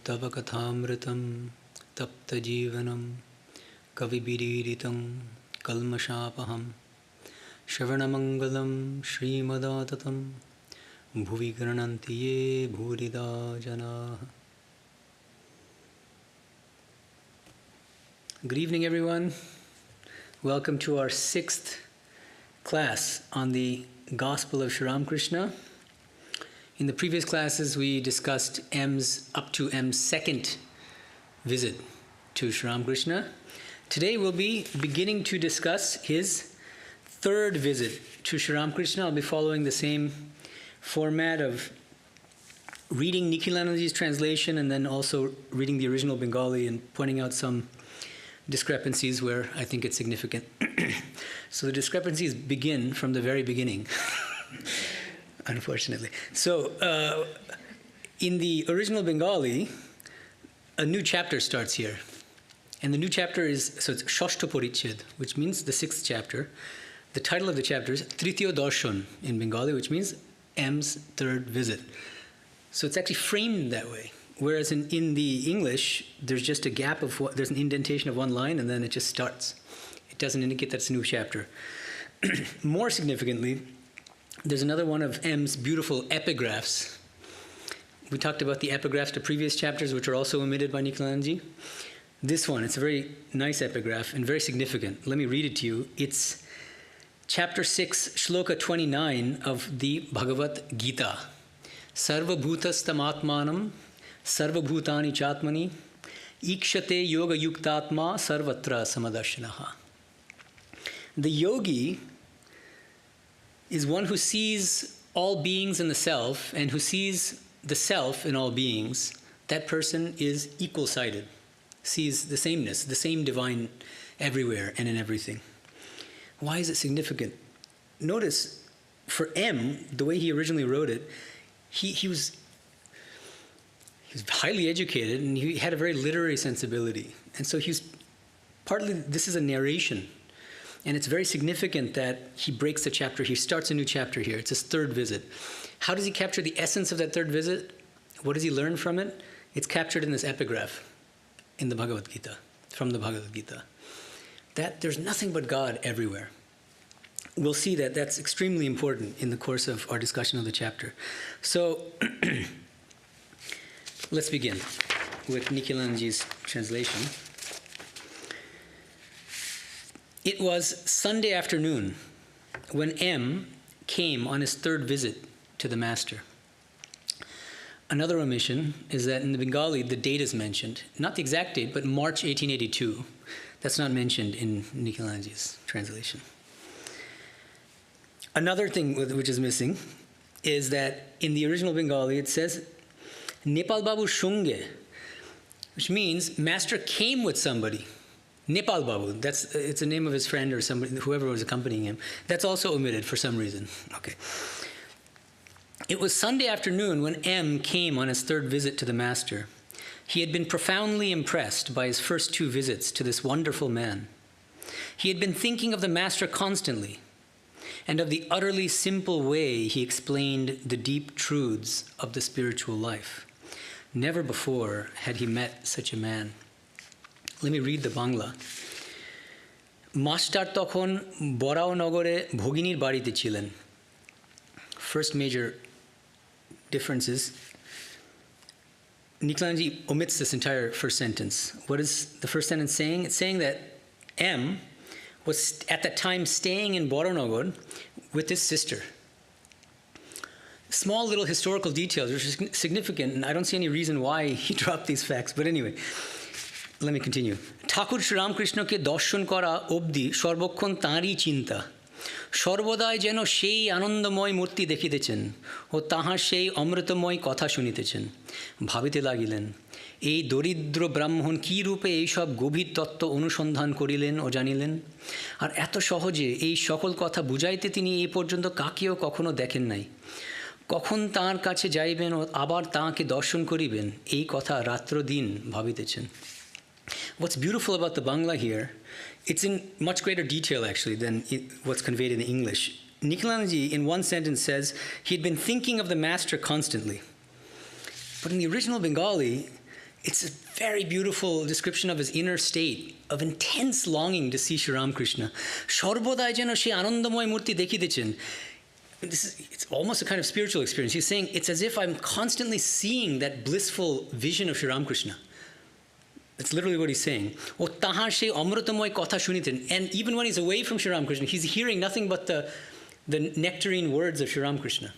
Tava kathamritam tapta jivanam kavibidiritam kalmashapaham Shravanamangalam Srimadatam Bhuvi Garananti Ye Bhurida Jana. Good evening, everyone. Welcome to our 6th class on the Gospel of Sri Ramakrishna. In the previous classes, we discussed up to M's second visit to Sri Ramakrishna. Today, we'll be beginning to discuss his third visit to Sri Ramakrishna. I'll be following the same format of reading Nikhilanandaji's translation and then also reading the original Bengali and pointing out some discrepancies where I think it's significant. So the discrepancies begin from the very beginning, unfortunately. So in the original Bengali, a new chapter starts here. And the new chapter it's Shashta Parichhed, which means the 6th chapter. The title of the chapter is Tritiyo Darshan in Bengali, which means M's third visit. So it's actually framed that way. Whereas in the English, there's just a gap there's an indentation of one line and then it just starts. It doesn't indicate that it's a new chapter. More significantly, there's another one of M's beautiful epigraphs. We talked about the epigraphs to previous chapters, which are also omitted by Nikhilanandaji. This one, it's a very nice epigraph and very significant. Let me read it to you. It's Chapter 6, Shloka 29 of the Bhagavad Gita. Sarva bhutastamatmanam, sarva bhutani chatmani, ikshate yoga yuktatma sarvatra samadarshanaha. The yogi is one who sees all beings in the self and who sees the self in all beings. That person is equal-sided, sees the sameness, the same divine everywhere and in everything. Why is it significant? Notice, for M, the way he originally wrote it, he was highly educated and he had a very literary sensibility. And so this is a narration. And it's very significant that he breaks the chapter. He starts a new chapter here. It's his third visit. How does he capture the essence of that third visit? What does he learn from it? It's captured in this epigraph in the Bhagavad Gita, from the Bhagavad Gita. That there's nothing but God everywhere. We'll see that that's extremely important in the course of our discussion of the chapter. So let's begin with Nikhilanandaji's translation. It was Sunday afternoon when M came on his third visit to the Master. Another omission is that in the Bengali, the date is mentioned. Not the exact date, but March 1882. That's not mentioned in Nikhilanandaji's translation. Another thing which is missing is that in the original Bengali it says Nepal Babu Shunge, which means Master came with somebody. Nepal Babu, it's the name of his friend or somebody, whoever was accompanying him. That's also omitted for some reason. Okay. It was Sunday afternoon when M came on his third visit to the Master. He had been profoundly impressed by his first 2 visits to this wonderful man. He had been thinking of the Master constantly, and of the utterly simple way he explained the deep truths of the spiritual life. Never before had he met such a man. Let me read the Bangla. Master tokhon Borao Nogore Bhoginir barite chilen. First major difference is Nikhilanandaji omits this entire first sentence. What is the first sentence saying? It's saying that M was at that time staying in Boranagar with his sister. Small little historical details which are significant, and I don't see any reason why he dropped these facts. But anyway, let me continue. Thakur Sri Ramakrishna ke darshan kora obdi sarbokkon tari chinta. সর্বদাই যেন সেই আনন্দময় মূর্তি দেখিতেছেন ও তাহার সেই অমৃতময় কথা শুনিতেছেন। ভাবিতে লাগিলেন, এই দরিদ্র ব্রাহ্মণ কী রূপে এইসব গভীর তত্ত্ব অনুসন্ধান করিলেন ও জানিলেন, আর এত সহজে এই সকল কথা বুঝাইতে তিনি এই পর্যন্ত কাকেও কখনো দেখেন নাই। কখন তাঁর কাছে যাইবেন ও আবার তাঁকে দর্শন করিবেন, এই কথা রাত্র দিন ভাবিতেছেন। What's beautiful about the Bangla here, it's in much greater detail actually than what's conveyed in the English. Nikhilanandaji in one sentence says he had been thinking of the Master constantly. But in the original Bengali, It's a very beautiful description of his inner state of intense longing to see Sri Ramakrishna. Shorbodai jeno she anandamoy murti dekhidechen. It's almost a kind of spiritual experience. He's saying, it's as if I'm constantly seeing that blissful vision of Sri Ramakrishna. That's literally what he's saying. O tahar she amrutamoy kotha shuniten. And even when he's away from Sri Ramakrishna, he's hearing nothing but the nectarine words of Sri Ramakrishna.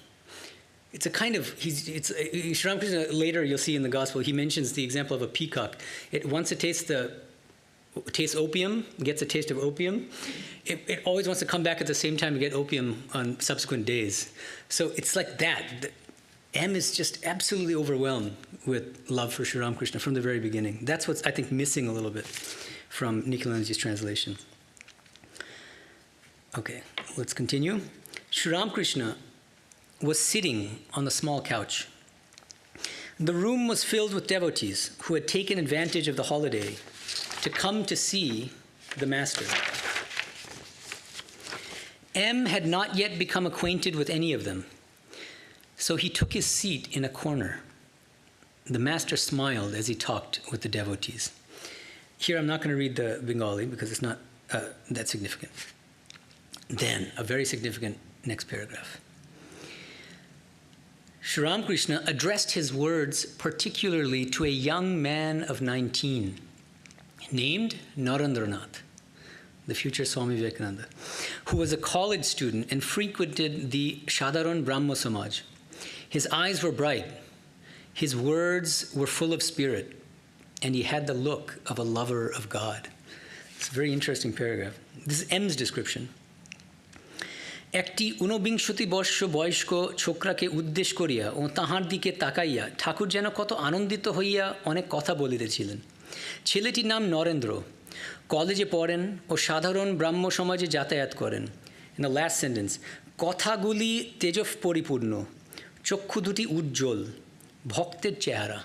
It's a kind of, Sri Ramakrishna, later you'll see in the Gospel, he mentions the example of a peacock. Once it tastes opium, gets a taste of opium, it always wants to come back at the same time to get opium on subsequent days. So it's like that. M is just absolutely overwhelmed with love for Sri Ramakrishna from the very beginning. That's what's, I think, missing a little bit from Nikhilanandaji's translation. Okay, let's continue. Sri Ramakrishna was sitting on the small couch. The room was filled with devotees who had taken advantage of the holiday to come to see the master. M had not yet become acquainted with any of them, so he took his seat in a corner. The master smiled as he talked with the devotees. Here I'm not going to read the Bengali because it's not that significant. Then, a very significant next paragraph. Sri Ramakrishna addressed his words particularly to a young man of 19 named Mahendranath, the future Swami Vivekananda, who was a college student and frequented the Shadaran Brahmo Samaj. His eyes were bright, his words were full of spirit, and he had the look of a lover of God. It's a very interesting paragraph. This is M's description. একটি ঊনবিংশতি বর্ষ বয়স্ক ছোকরাকে উদ্দেশ করিয়া ও তাহার দিকে তাকাইয়া ঠাকুর যেন কত আনন্দিত হইয়া অনেক কথা বলিতেছিলেন। ছেলেটির নাম নরেন্দ্র, কলেজে পড়েন ও সাধারণ ব্রাহ্ম সমাজে যাতায়াত করেন। In the last sentence, কথাগুলি তেজঃ পরিপূর্ণ, চক্ষু দুটি উজ্জ্বল, ভক্তের চেহারা.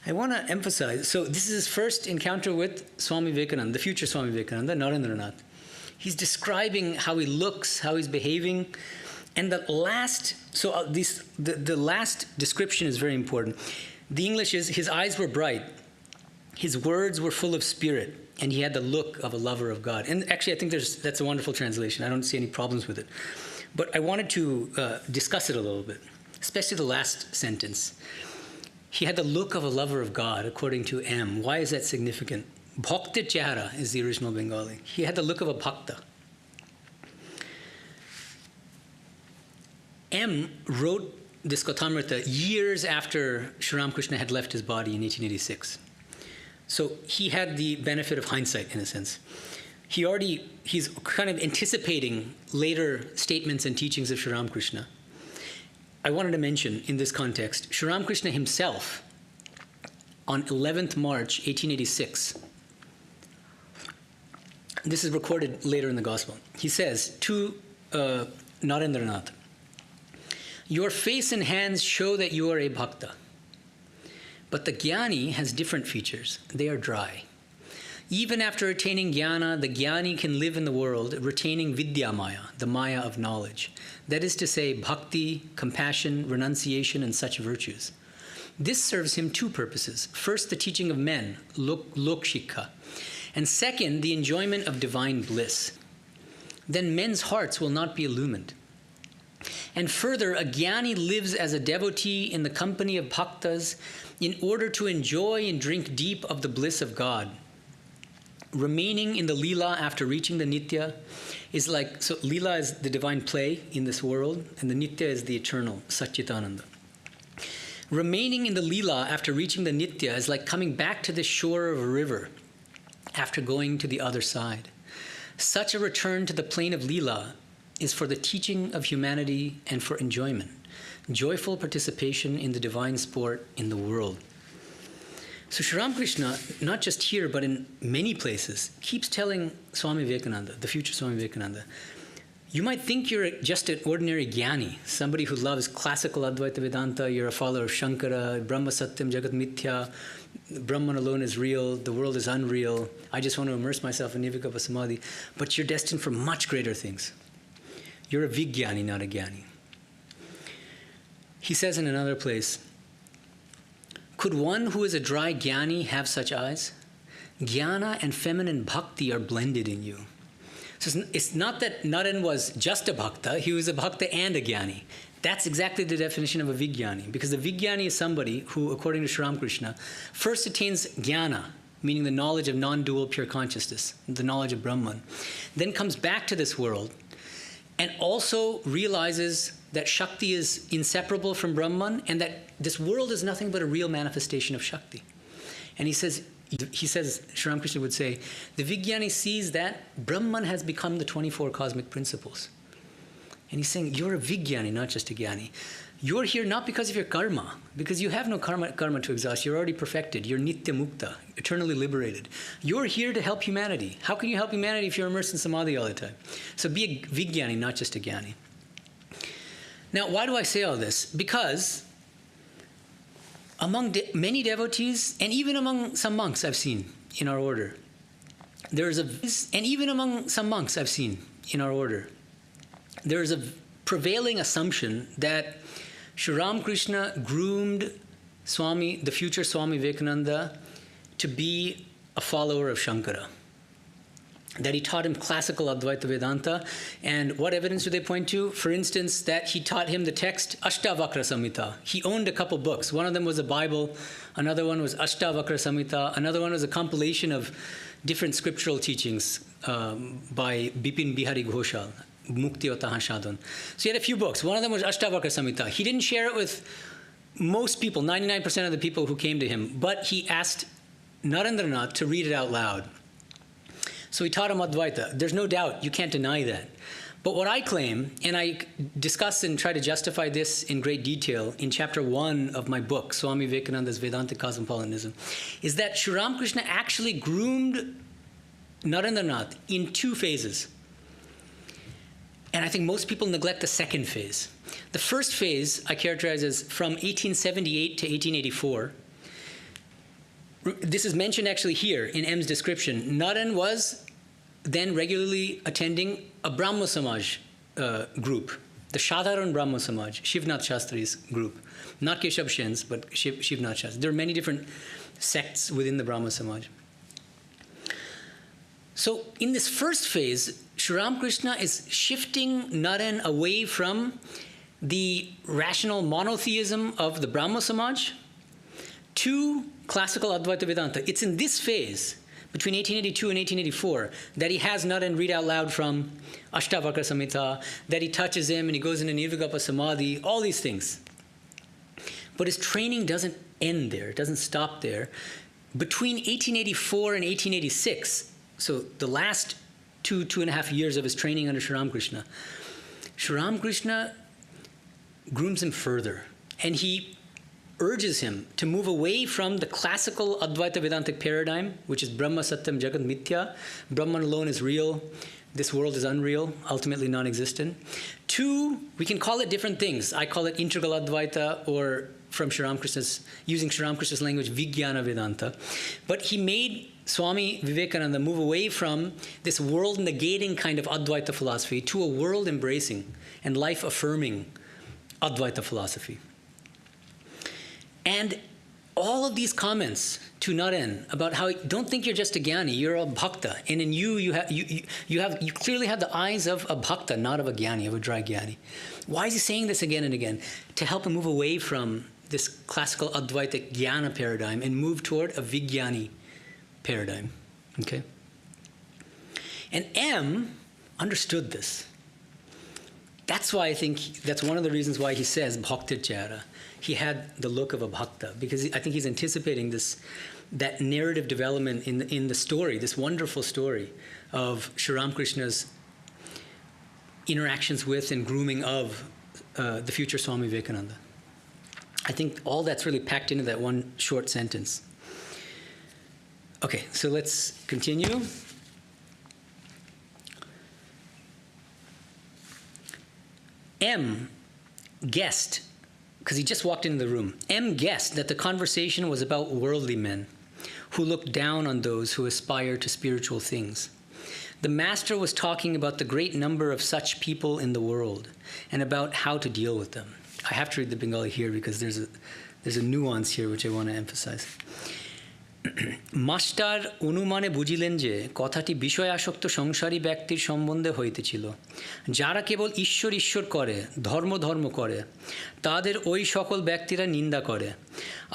I want to emphasize, so this is his first encounter with Swami Vivekananda, the future Swami Vivekananda, Mahendranath. He's describing how he looks, how he's behaving, and the last description is very important. The English is, his eyes were bright, his words were full of spirit, and he had the look of a lover of God. And actually, I think that's a wonderful translation. I don't see any problems with it. But I wanted to discuss it a little bit, especially the last sentence. He had the look of a lover of God, according to M. Why is that significant? Bhaktir Chehara is the original Bengali. He had the look of a bhakta. M wrote this Kathamrita years after Sri Ramakrishna had left his body in 1886. So he had the benefit of hindsight, in a sense. He's kind of anticipating later statements and teachings of Sri Ramakrishna. I wanted to mention in this context, Sri Ramakrishna himself, on 11th March 1886, this is recorded later in the Gospel. He says to Mahendranath, your face and hands show that you are a bhakta. But the jnani has different features. They are dry. Even after attaining jnana, the jnani can live in the world retaining vidya maya, the maya of knowledge. That is to say, bhakti, compassion, renunciation, and such virtues. This serves him two purposes. First, the teaching of men, lokshikha. And second, the enjoyment of divine bliss. Then men's hearts will not be illumined. And further, a jnani lives as a devotee in the company of bhaktas in order to enjoy and drink deep of the bliss of God. Remaining in the lila after reaching the nitya is like, so lila is the divine play in this world, and the nitya is the eternal, Satchitananda. Remaining in the lila after reaching the nitya is like coming back to the shore of a river after going to the other side. Such a return to the plane of lila is for the teaching of humanity and for enjoyment, joyful participation in the divine sport in the world. So Sri Ramakrishna, not just here but in many places, keeps telling Swami Vivekananda, the future Swami Vivekananda, you might think you're just an ordinary jnani, somebody who loves classical Advaita Vedanta, you're a follower of Shankara, Brahma Satyam, Jagat Mithya, Brahman alone is real, the world is unreal, I just want to immerse myself in Nirvikalpa Samadhi, but you're destined for much greater things. You're a Vijnani, not a Jnani. He says in another place, Could one who is a dry jnani have such eyes? Jnana and feminine bhakti are blended in you. So it's not that Naren was just a bhakta, he was a bhakta and a jnani. That's exactly the definition of a vijnani, because the vijnani is somebody who, according to Sri Ramakrishna, first attains jnana, meaning the knowledge of non-dual pure consciousness, the knowledge of Brahman, then comes back to this world and also realizes that Shakti is inseparable from Brahman and that this world is nothing but a real manifestation of Shakti. And he says, Sri Ramakrishna would say, the vijnani sees that Brahman has become the 24 cosmic principles. And he's saying, you're a vijnani, not just a jnani. You're here not because of your karma, because you have no karma to exhaust. You're already perfected. You're nitya mukta, eternally liberated. You're here to help humanity. How can you help humanity if you're immersed in samadhi all the time? So be a vijnani, not just a jnani. Now, why do I say all this? Because among many devotees, and even among some monks I've seen in our order, there is a prevailing assumption that Sri Ramakrishna groomed Swami, the future Swami Vivekananda, to be a follower of Shankara. That he taught him classical Advaita Vedanta. And what evidence do they point to? For instance, that he taught him the text Ashtavakra Samhita. He owned a couple books. One of them was a Bible. Another one was Ashtavakra Samhita. Another one was a compilation of different scriptural teachings by Bipin Bihari Ghoshal. Mukti Otaha Shadhan. So he had a few books. One of them was Ashtavakra Samhita. He didn't share it with most people, 99% of the people who came to him, but he asked Mahendranath to read it out loud. So he taught him Advaita. There's no doubt, you can't deny that. But what I claim, and I discuss and try to justify this in great detail in chapter 1 of my book, Swami Vivekananda's Vedanta Cosmopolitanism, is that Sri Ramakrishna actually groomed Mahendranath in 2 phases. And I think most people neglect the second phase. The first phase I characterize as from 1878 to 1884. This is mentioned actually here in M's description. Naren was then regularly attending a Brahmo Samaj group, the Shadharan Brahmo Samaj, Shivnath Shastri's group. Not Keshav Shen's, but Shivnath Shastri. There are many different sects within the Brahmo Samaj. So in this first phase, Sri Ramakrishna is shifting Naren away from the rational monotheism of the Brahmo Samaj to classical Advaita Vedanta. It's in this phase, between 1882 and 1884, that he has Naren read out loud from Ashtavakra Samhita, that he touches him and he goes into Nirvikalpa Samadhi, all these things. But his training doesn't end there, it doesn't stop there. Between 1884 and 1886, so the last 2.5 years of his training under Sri Ramakrishna, Sri Ramakrishna grooms him further, and he urges him to move away from the classical Advaita Vedantic paradigm, which is Brahma Satyam Jagat Mithya, Brahman alone is real, this world is unreal, ultimately non-existent, to, we can call it different things. I call it integral Advaita, or from Sri Ramakrishna's, using Sri Ramakrishna's language, Vijnana Vedanta. But he made Swami Vivekananda move away from this world-negating kind of Advaita philosophy to a world-embracing and life-affirming Advaita philosophy. And all of these comments to Naren about how, don't think you're just a jnani, you're a bhakta, and in you clearly have the eyes of a bhakta, not of a jnani, of a dry jnani. Why is he saying this again and again? To help him move away from this classical Advaita jnana paradigm and move toward a vijnani paradigm. Okay? And M understood this. That's why I think that's one of the reasons why he says bhaktir chara. He had the look of a bhakta, because I think he's anticipating that narrative development in the story, this wonderful story of Sri Ramakrishna's interactions with and grooming of the future Swami Vivekananda. I think all that's really packed into that one short sentence. Okay, so let's continue. M guessed, because he just walked into the room, M guessed that the conversation was about worldly men who look down on those who aspire to spiritual things. The master was talking about the great number of such people in the world and about how to deal with them. I have to read the Bengali here because there's there's a nuance here which I want to emphasize. Master অনুমানে বুঝিলেন যে কথাটি বিষয় আসক্ত সংসারী ব্যক্তির সম্বন্ধে হইতেছিল, যারা কেবল ঈশ্বর ঈশ্বর করে, ধর্ম ধর্ম করে, তাদের ওই সকল ব্যক্তিরা নিন্দা করে।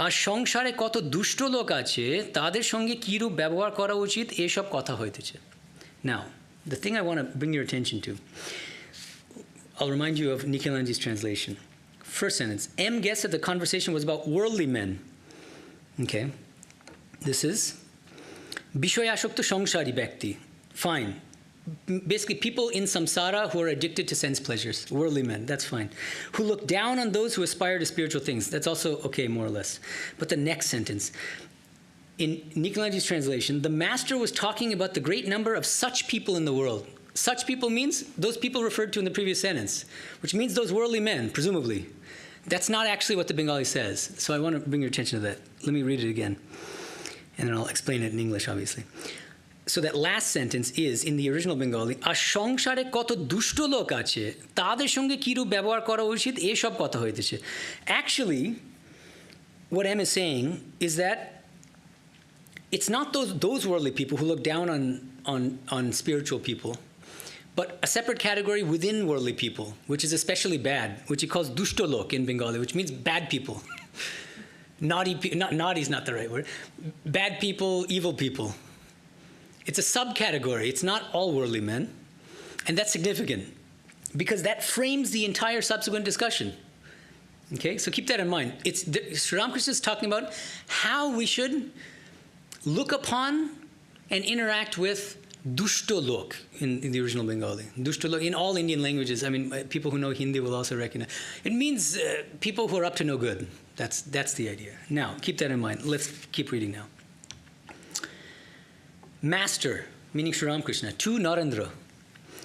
আর সংসারে কত দুষ্ট লোক আছে, তাদের সঙ্গে কীরূপ ব্যবহার করা উচিত, এসব কথা হইতেছে। Now, the thing I want to bring your attention to, I'll remind you of Nikhilanji's translation. First sentence, M guessed that the conversation was about worldly men. Okay. This is Bishoy Ashokta Shangshari Bhakti. Fine. Basically, people in samsara who are addicted to sense pleasures, worldly men, that's fine. Who look down on those who aspire to spiritual things, that's also okay, more or less. But the next sentence, in Nikhilanji's translation, the master was talking about the great number of such people in the world. Such people means those people referred to in the previous sentence, which means those worldly men, presumably. That's not actually what the Bengali says, so I want to bring your attention to that. Let me read it again. And then I'll explain it in English, obviously. So that last sentence is, in the original Bengali, আর সংসারে কত দুষ্ট লোক আছে, তাদের সঙ্গে কিরূপ ব্যবহার করা উচিত, এসব কথা হইতেছে. Actually, what M is saying is that it's not those worldly people who look down on spiritual people, but a separate category within worldly people, which is especially bad, which he calls dushtolok in Bengali, which means bad people. Naughty is not the right word. Bad people, evil people. It's a subcategory. It's not all worldly men. And that's significant because that frames the entire subsequent discussion. Okay, so keep that in mind. Sri Ramakrishna is talking about how we should look upon and interact with dushtolok in the original Bengali. Dushtolok in all Indian languages. I mean, people who know Hindi will also recognize. It means people who are up to no good. That's the idea. Now, keep that in mind. Let's keep reading now. Master, meaning Sri Ramakrishna, to Narendra.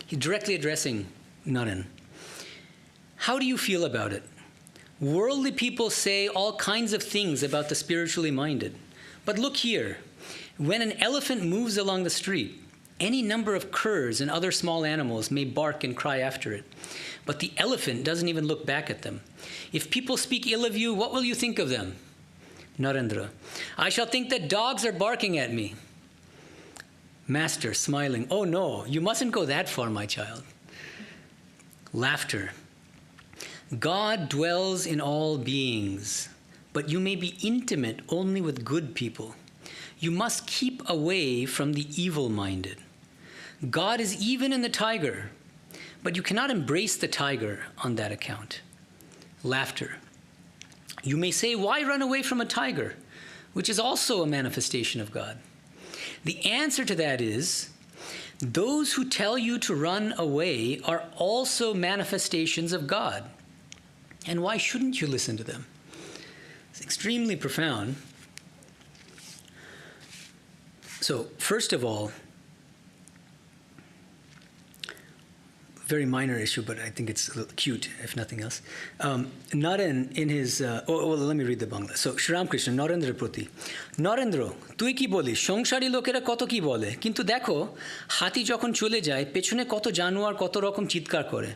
He's directly addressing Naren. How do you feel about it? Worldly people say all kinds of things about the spiritually minded. But look here. When an elephant moves along the street, any number of curs and other small animals may bark and cry after it. But the elephant doesn't even look back at them. If people speak ill of you, what will you think of them? Narendra, I shall think that dogs are barking at me. Master, smiling, oh no, you mustn't go that far, my child. Laughter. God dwells in all beings, but you may be intimate only with good people. You must keep away from the evil-minded. God is even in the tiger, but you cannot embrace the tiger on that account. Laughter. You may say, why run away from a tiger, which is also a manifestation of God? The answer to that is, those who tell you to run away are also manifestations of God. And why shouldn't you listen to them? It's extremely profound. So, first of all, very minor issue, but I think it's a little cute, if nothing else. Naren, in his... let me read the Bangla. So, Sri Ramakrishna, Narendra Prati. Narendra, তুই কি বলিস? সংসারী লোকেরা কত কি বলে, কিন্তু দেখো হাতি যখন চলে যায় পেছনে কত জানোয়ার কত রকম চিৎকার করে,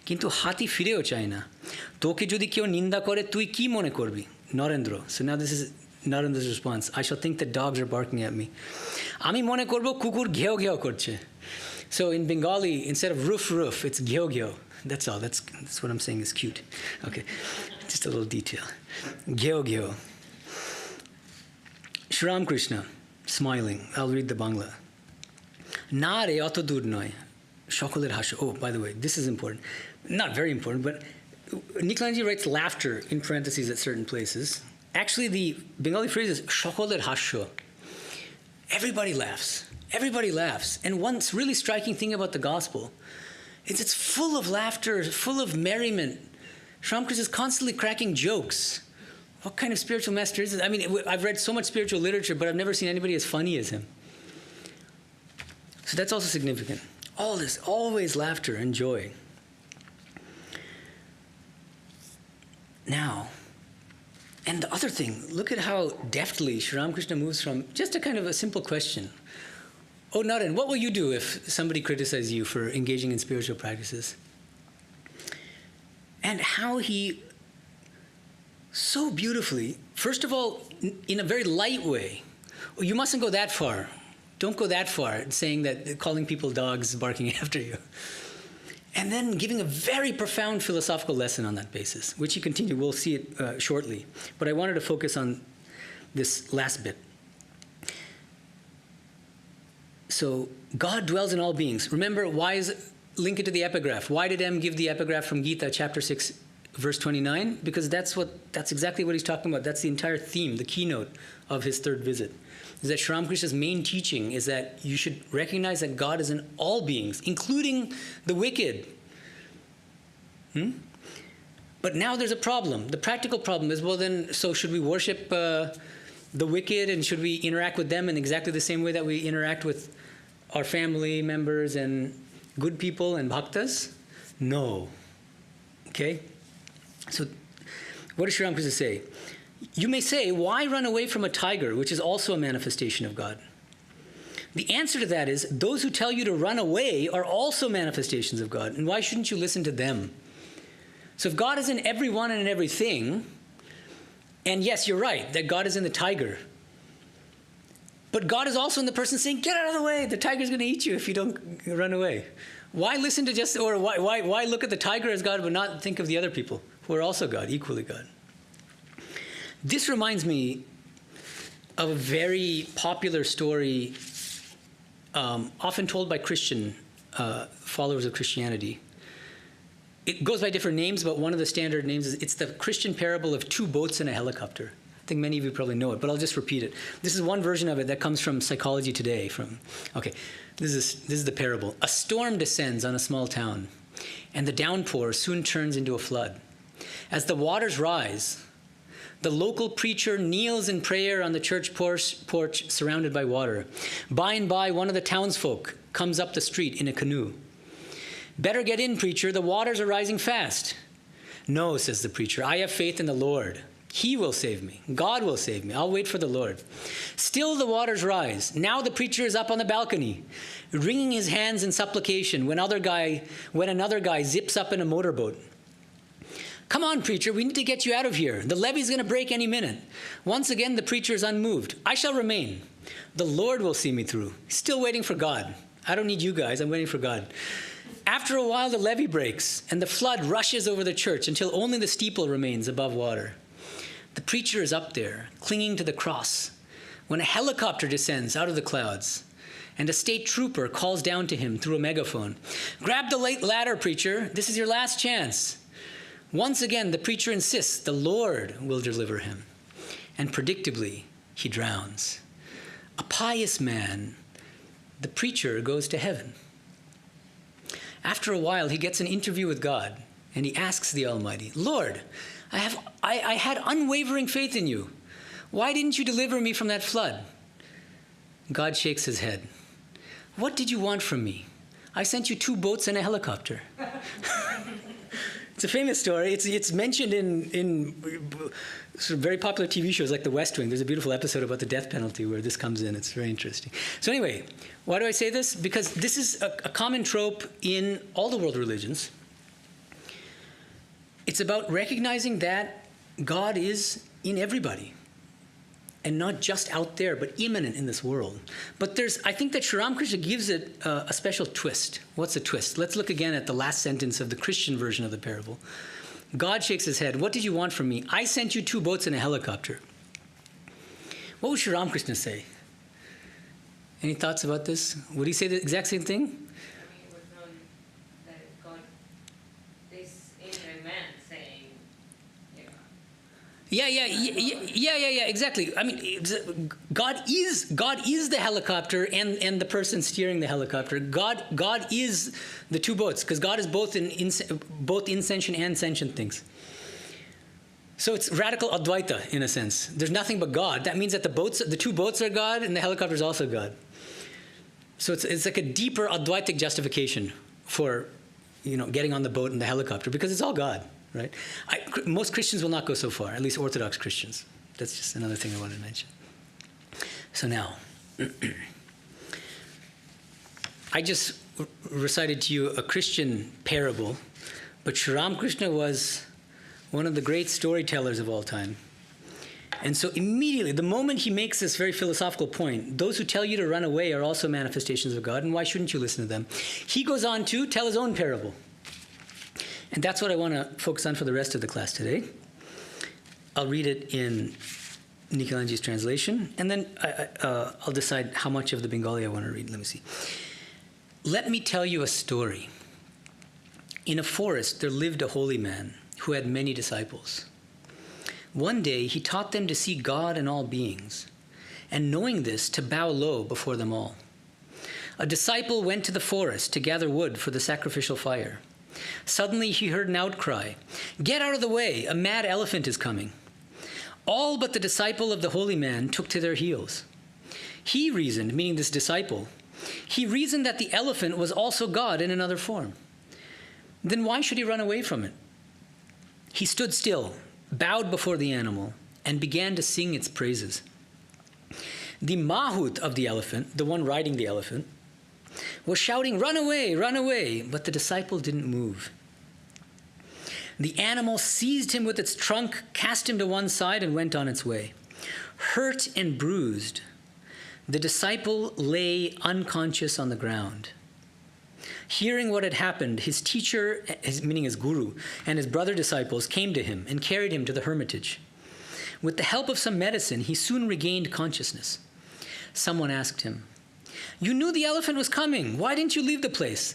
কিন্তু হাতি ফিরেও চায় না। তোকে যদি কেউ নিন্দা করে তুই কি মনে করবি? Narendra, so now this is Narendra's response. I shall think that dogs are barking at me. আমি মনে করব কুকুর ঘেউ ঘেউ করছে. So in Bengali, instead of roof roof, it's ঘেউ ঘেউ. That's all. That's what I'm saying is cute. Okay, just a little detail. ঘেউ ঘেউ. Sri Ramakrishna, smiling. I'll read the Bangla. না রে অত দূর নয় সকলের হাসি. Oh, by the way, this is important. Not very important, but Nikhilanji writes laughter in parentheses at certain places. Actually, the Bengali phrase is shokoler hasho. Everybody laughs. Everybody laughs. And one really striking thing about the gospel is it's full of laughter, full of merriment. Sri Ramakrishna is constantly cracking jokes. What kind of spiritual master is this? I mean, I've read so much spiritual literature, but I've never seen anybody as funny as him. So that's also significant. All this, always laughter and joy. Now, and the other thing, look at how deftly Sri Ramakrishna moves from just a kind of a simple question. Oh, Naren, what will you do if somebody criticizes you for engaging in spiritual practices? And how he so beautifully. First of all, in a very light way. You mustn't go that far. Don't go that far, saying that, calling people dogs barking after you. And then giving a very profound philosophical lesson on that basis, which he continued. We'll see it shortly. But I wanted to focus on this last bit. So, God dwells in all beings. Remember, link it to the epigraph. Why did M give the epigraph from Gita, chapter 6, verse 29? Because that's exactly what he's talking about. That's the entire theme, the keynote of his third visit. Is that Sri Ramakrishna's main teaching is that you should recognize that God is in all beings, including the wicked. But now there's a problem. The practical problem is, well then, so should we worship the wicked, and should we interact with them in exactly the same way that we interact with our family members and good people and bhaktas? No. Okay? So what does Sri Ramakrishna say? You may say, why run away from a tiger, which is also a manifestation of God? The answer to that is, those who tell you to run away are also manifestations of God, and why shouldn't you listen to them? So if God is in everyone and in everything, and yes, you're right, that God is in the tiger, but God is also in the person saying, get out of the way, the tiger's going to eat you if you don't run away. Why listen to why look at the tiger as God but not think of the other people who are also God, equally God? This reminds me of a very popular story often told by Christian followers of Christianity. It goes by different names, but one of the standard names is, it's the Christian parable of two boats and a helicopter. I think many of you probably know it, but I'll just repeat it. This is one version of it that comes from Psychology Today. This is the parable. A storm descends on a small town, and the downpour soon turns into a flood. As the waters rise, the local preacher kneels in prayer on the church porch surrounded by water. By and by, one of the townsfolk comes up the street in a canoe. Better get in, preacher, the waters are rising fast. No, says the preacher, I have faith in the Lord. He will save me. God will save me. I'll wait for the Lord. Still the waters rise. Now the preacher is up on the balcony, wringing his hands in supplication when another guy zips up in a motorboat. Come on, preacher, we need to get you out of here. The levee's going to break any minute. Once again, the preacher is unmoved. I shall remain. The Lord will see me through. Still waiting for God. I don't need you guys. I'm waiting for God. After a while, the levee breaks, and the flood rushes over the church until only the steeple remains above water. The preacher is up there, clinging to the cross, when a helicopter descends out of the clouds, and a state trooper calls down to him through a megaphone. Grab the ladder, preacher. This is your last chance. Once again, the preacher insists the Lord will deliver him. And predictably, he drowns. A pious man, the preacher goes to heaven. After a while, he gets an interview with God, and he asks the Almighty, Lord, I had unwavering faith in you. Why didn't you deliver me from that flood? God shakes his head. What did you want from me? I sent you 2 boats and a helicopter. It's a famous story. It's mentioned in sort of very popular TV shows like The West Wing. There's a beautiful episode about the death penalty where this comes in. It's very interesting. So anyway, why do I say this? Because this is a common trope in all the world religions. It's about recognizing that God is in everybody, and not just out there, but immanent in this world. But I think that Sri Ramakrishna gives it a special twist. What's the twist? Let's look again at the last sentence of the Christian version of the parable. God shakes his head. What did you want from me? I sent you 2 boats and a helicopter. What would Sri Ramakrishna say? Any thoughts about this? Would he say the exact same thing? I mean, it was known that God, this inner man saying, Yeah, exactly. I mean, God is the helicopter and the person steering the helicopter. God is the 2 boats, because God is both insentient and sentient things. So it's radical Advaita in a sense. There's nothing but God. That means that the 2 boats are God, and the helicopter is also God. So it's like a deeper Advaitic justification for getting on the boat and the helicopter, because it's all God. Right? Most Christians will not go so far, at least Orthodox Christians. That's just another thing I wanted to mention. So now, I just recited to you a Christian parable, but Sri Ramakrishna was one of the great storytellers of all time. And so immediately, the moment he makes this very philosophical point, those who tell you to run away are also manifestations of God, and why shouldn't you listen to them? He goes on to tell his own parable. And that's what I want to focus on for the rest of the class today. I'll read it in Nikhilanji's translation, and then I'll decide how much of the Bengali I want to read. Let me see. Let me tell you a story. In a forest, there lived a holy man who had many disciples. One day, he taught them to see God in all beings, and knowing this, to bow low before them all. A disciple went to the forest to gather wood for the sacrificial fire. Suddenly, he heard an outcry, "Get out of the way, a mad elephant is coming." All but the disciple of the holy man took to their heels. He reasoned, meaning this disciple, he reasoned that the elephant was also God in another form. Then why should he run away from it? He stood still, bowed before the animal, and began to sing its praises. The Mahout of the elephant, the one riding the elephant, was shouting, "Run away," but the disciple didn't move. The animal seized him with its trunk, cast him to one side, and went on its way. Hurt and bruised, the disciple lay unconscious on the ground. Hearing what had happened, his teacher, meaning his guru, and his brother disciples came to him and carried him to the hermitage. With the help of some medicine, he soon regained consciousness. Someone asked him, "You knew the elephant was coming. Why didn't you leave the place?"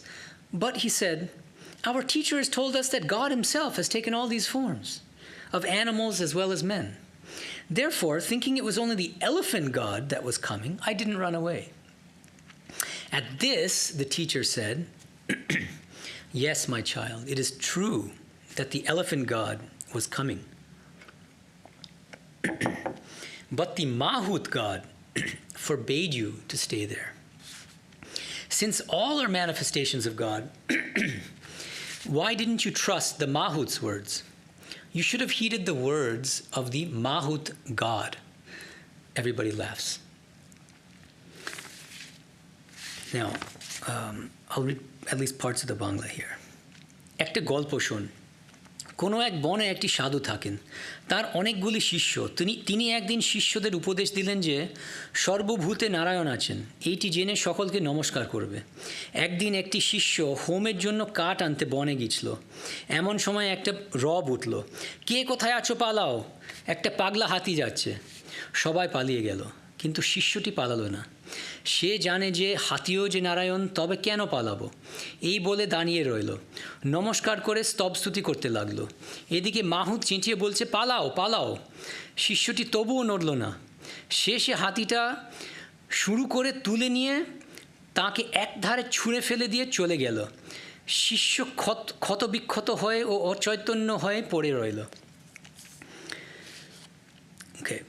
But he said, "Our teacher has told us that God himself has taken all these forms, of animals as well as men. Therefore, thinking it was only the elephant God that was coming, I didn't run away." At this, the teacher said, "Yes, my child, it is true that the elephant God was coming. But the Mahout God forbade you to stay there. Since all are manifestations of God, why didn't you trust the Mahout's words? You should have heeded the words of the Mahout God." Everybody laughs. Now, I'll read at least parts of the Bangla here. একটা গল্প শোন। কোনো এক বনে একটি সাধু থাকেন, তার অনেকগুলি শিষ্য। তিনি একদিন শিষ্যদের উপদেশ দিলেন যে সর্বভূতে নারায়ণ আছেন, এইটি জেনে সকলকে নমস্কার করবে। একদিন একটি শিষ্য হোমের জন্য কাঠ আনতে বনে গিয়েছিল। এমন সময় একটা রব উঠল, "কে কোথায় আছো পালাও, একটা পাগলা হাতি যাচ্ছে।" সবাই পালিয়ে গেল, কিন্তু শিষ্যটি পালালো না। সে জানে যে হাতিও যে নারায়ণ, তবে কেন পালাবো? এই বলে দাঁড়িয়ে রইল, নমস্কার করে স্তবস্তুতি করতে লাগলো। এদিকে মাহুত চেঁচিয়ে বলছে, "পালাও পালাও।" শিষ্যটি তবুও নড়ল না। শেষে হাতিটা শুরু করে তুলে নিয়ে তাকে এক ধারে ছুঁড়ে ফেলে দিয়ে চলে গেল। শিষ্য ক্ষতবিক্ষত হয়ে ও অচৈতন্য হয়ে পড়ে রইল। Okay,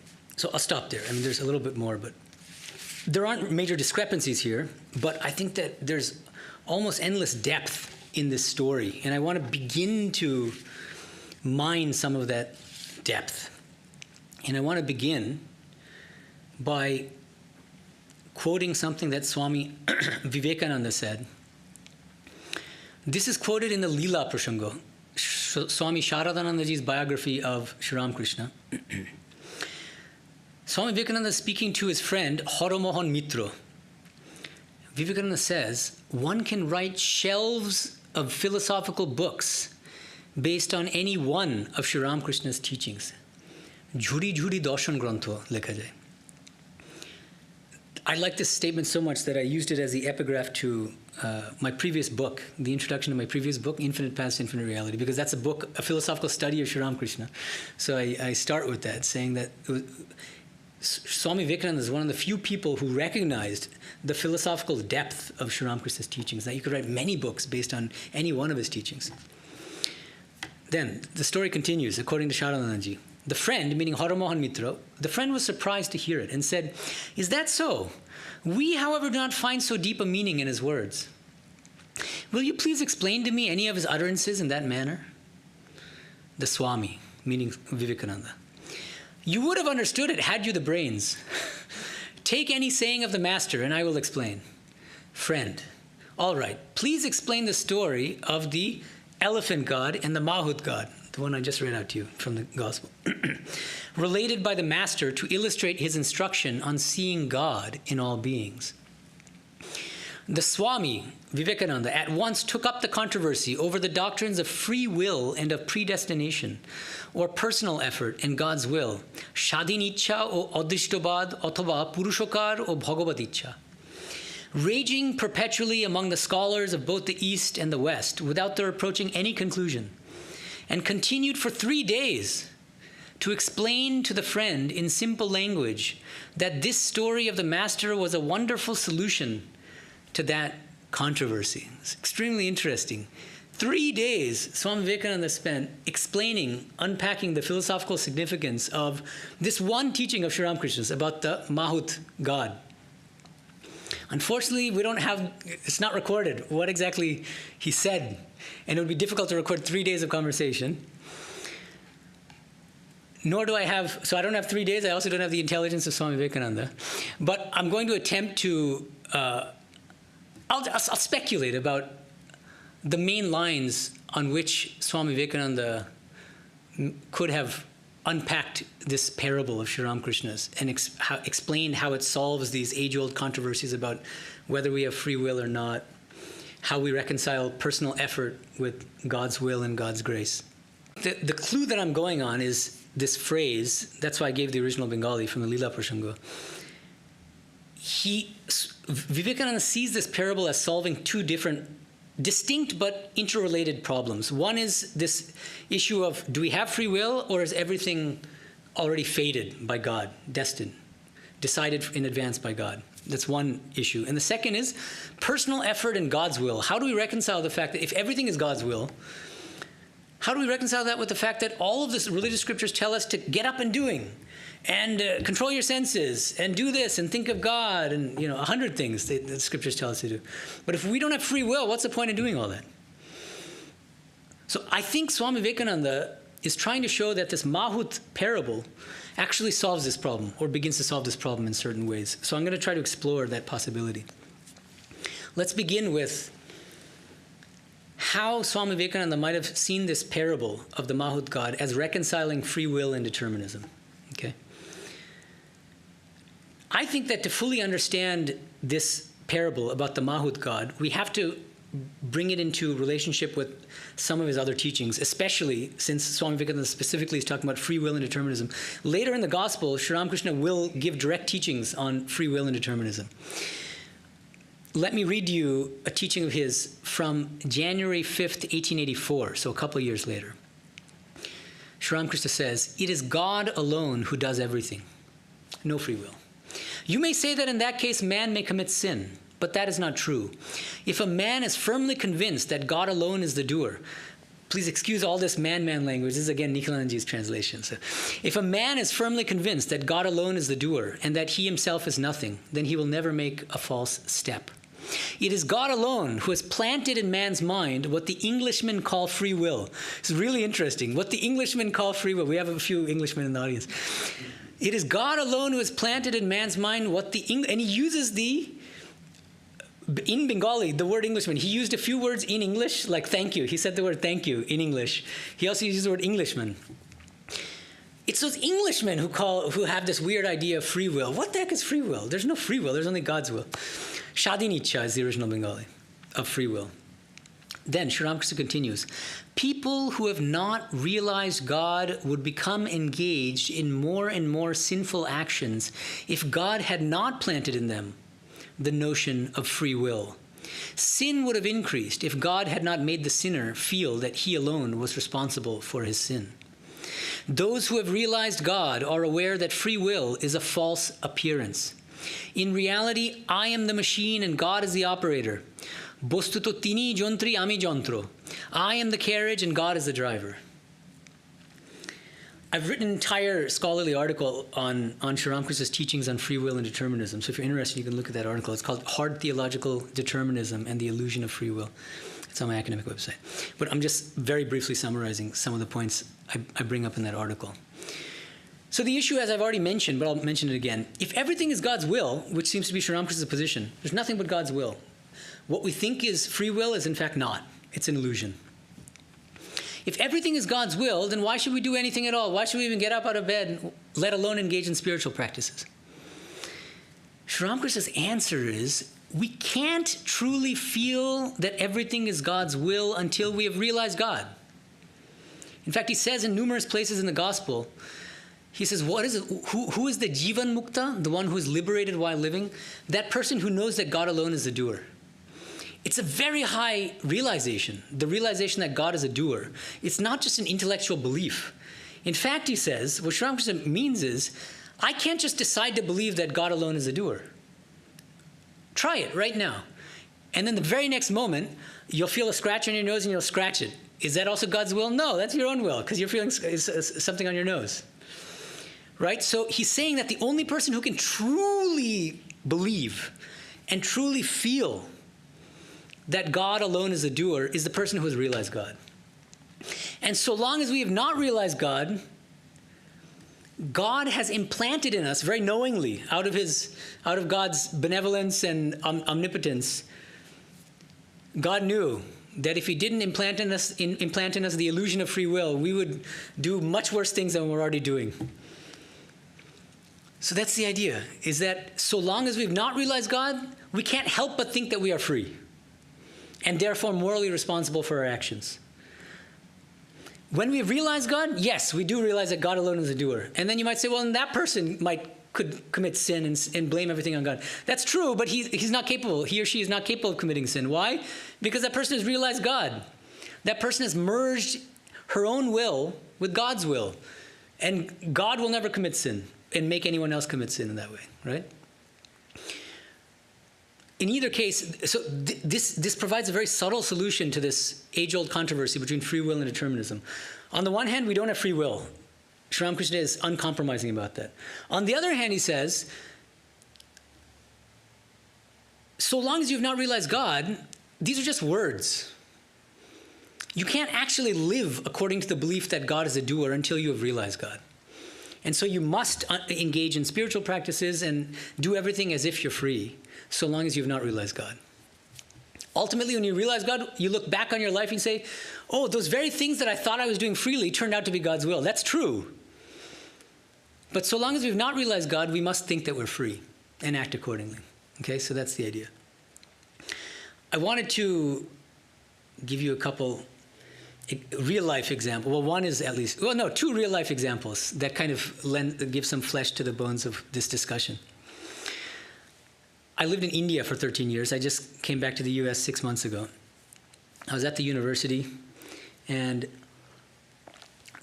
so I'll stop there. I mean, there's a little bit more, but there aren't major discrepancies here, but I think that there's almost endless depth in this story, and I want to begin to mine some of that depth. And I want to begin by quoting something that Swami Vivekananda said. This is quoted in the Leela Prasanga, Swami Sharadanandaji's biography of Sri Ramakrishna. Swami Vivekananda is speaking to his friend Haramohan Mitra. Vivekananda says, one can write shelves of philosophical books based on any one of Sri Ramakrishna's teachings. Jhuri jhuri darshan grantho lekha jay. I like this statement so much that I used it as the epigraph to my previous book, the introduction to my previous book, Infinite Past, Infinite Reality, because that's a book, a philosophical study of Sri Ramakrishna. So I start with that, saying that Swami Vivekananda is one of the few people who recognized the philosophical depth of Sri Ramakrishna's teachings, that you could write many books based on any one of his teachings. Then the story continues, according to Sharadanandaji. The friend, meaning Haramohan Mitra, the friend was surprised to hear it and said, "Is that so? We, however, do not find so deep a meaning in his words. Will you please explain to me any of his utterances in that manner?" The Swami, meaning Vivekananda, "You would have understood it had you the brains. Take any saying of the master and I will explain." Friend, all right, please explain the story of the elephant god and the Mahout god, the the one I just read out to you from the Gospel, related by the Master to illustrate his instruction on seeing God in all beings. The Swami, Vivekananda, at once took up the controversy over the doctrines of free will and of predestination, or personal effort and God's will, Shadin Ichha o Adrishtobad Athava Purushokar o Bhagavad Ichha, raging perpetually among the scholars of both the East and the West without their approaching any conclusion, and continued for 3 days to explain to the friend in simple language that this story of the Master was a wonderful solution to that controversy. It's extremely interesting. 3 days Swami Vivekananda spent explaining, unpacking the philosophical significance of this one teaching of Sri Ramakrishna's about the Mahout God. Unfortunately, we don't have, it's not recorded what exactly he said, and it would be difficult to record 3 days of conversation. Nor do I have, so I don't have 3 days, I also don't have the intelligence of Swami Vivekananda. But I'm going to attempt to, I'll speculate about the main lines on which Swami Vivekananda could have unpacked this parable of Sri Ramakrishna's and explained how it solves these age-old controversies about whether we have free will or not, how we reconcile personal effort with God's will and God's grace. The clue that I'm going on is this phrase, that's why I gave the original Bengali from the Lila Prasanga. Vivekananda sees this parable as solving two different, distinct but interrelated problems. One is this issue of, do we have free will, or is everything already fated by God, destined, decided in advance by God? That's one issue. And the second is personal effort and God's will. How do we reconcile the fact that if everything is God's will, how do we reconcile that with the fact that all of the religious scriptures tell us to get up and doing, and control your senses, and do this, and think of God, and 100 things that the scriptures tell us to do. But if we don't have free will, what's the point of doing all that? So I think Swami Vivekananda is trying to show that this Mahout parable actually solves this problem, or begins to solve this problem in certain ways. So I'm going to try to explore that possibility. Let's begin with how Swami Vivekananda might have seen this parable of the Mahout God as reconciling free will and determinism. Okay? I think that to fully understand this parable about the Mahout God, we have to bring it into relationship with some of his other teachings, especially since Swami Vivekananda specifically is talking about free will and determinism. Later in the Gospel, Sri Ramakrishna will give direct teachings on free will and determinism. Let me read you a teaching of his from January 5th, 1884, so a couple of years later. Sri Ramakrishna says, "It is God alone who does everything, no free will. You may say that in that case man may commit sin, but that is not true. If a man is firmly convinced that God alone is the doer," please excuse all this man-man language. This is again Nikhilanandaji's translation. So, if a man is firmly convinced that God alone is the doer and that he himself is nothing, then he will never make a false step. It is God alone who has planted in man's mind what the Englishmen call free will. It's really interesting. What the Englishmen call free will. We have a few Englishmen in the audience. It is God alone who has planted in man's mind what and he uses in Bengali, the word Englishman. He used a few words in English, like thank you. He said the word thank you in English. He also used the word Englishman. It's those Englishmen who have this weird idea of free will. What the heck is free will? There's no free will. There's only God's will. Shadin Ichha is the original Bengali of free will. Then Sri Ramakrishna continues, people who have not realized God would become engaged in more and more sinful actions if God had not planted in them the notion of free will. Sin would have increased if God had not made the sinner feel that he alone was responsible for his sin. Those who have realized God are aware that free will is a false appearance. In reality, I am the machine and God is the operator. Bostuto tini jontri ami jontro. I am the carriage and God is the driver. I've written an entire scholarly article on Sri Ramakrishna's teachings on free will and determinism. So if you're interested, you can look at that article. It's called Hard Theological Determinism and the Illusion of Free Will. It's on my academic website. But I'm just very briefly summarizing some of the points I bring up in that article. So the issue, as I've already mentioned, but I'll mention it again, if everything is God's will, which seems to be Sri Ramakrishna's position, there's nothing but God's will. What we think is free will is in fact not. It's an illusion. If everything is God's will, then why should we do anything at all? Why should we even get up out of bed, let alone engage in spiritual practices? Sri Ramakrishna's answer is, we can't truly feel that everything is God's will until we have realized God. In fact, he says in numerous places in the Gospel, he says, who is the Jivan Mukta, the one who is liberated while living? That person who knows that God alone is the doer. It's a very high realization, the realization that God is a doer. It's not just an intellectual belief. In fact, he says, what Sri Ramakrishna means is, I can't just decide to believe that God alone is a doer. Try it right now. And then the very next moment, you'll feel a scratch on your nose and you'll scratch it. Is that also God's will? No, that's your own will, because you're feeling something on your nose. Right? So he's saying that the only person who can truly believe and truly feel that God alone is the doer is the person who has realized God. And so long as we have not realized God, God has implanted in us very knowingly, out of God's benevolence and omnipotence, God knew that if he didn't implant in us the illusion of free will, we would do much worse things than we're already doing. So that's the idea, is that so long as we've not realized God, we can't help but think that we are free, and therefore morally responsible for our actions. When we realize God, yes, we do realize that God alone is a doer. And then you might say, well, that person could commit sin and blame everything on God. That's true, but he's not capable. He or she is not capable of committing sin. Why? Because that person has realized God. That person has merged her own will with God's will. And God will never commit sin and make anyone else commit sin in that way, right? In either case, so this provides a very subtle solution to this age-old controversy between free will and determinism. On the one hand, we don't have free will. Sri Ramakrishna is uncompromising about that. On the other hand, he says, so long as you've not realized God, these are just words. You can't actually live according to the belief that God is a doer until you have realized God. And so you must engage in spiritual practices and do everything as if you're free, so long as you've not realized God. Ultimately, when you realize God, you look back on your life and you say, oh, those very things that I thought I was doing freely turned out to be God's will. That's true. But so long as we've not realized God, we must think that we're free and act accordingly. Okay, so that's the idea. I wanted to give you a couple real-life examples. Well, one is at least, well, no, two real-life examples that kind of give some flesh to the bones of this discussion. I lived in India for 13 years. I just came back to the US 6 months ago. I was at the university, and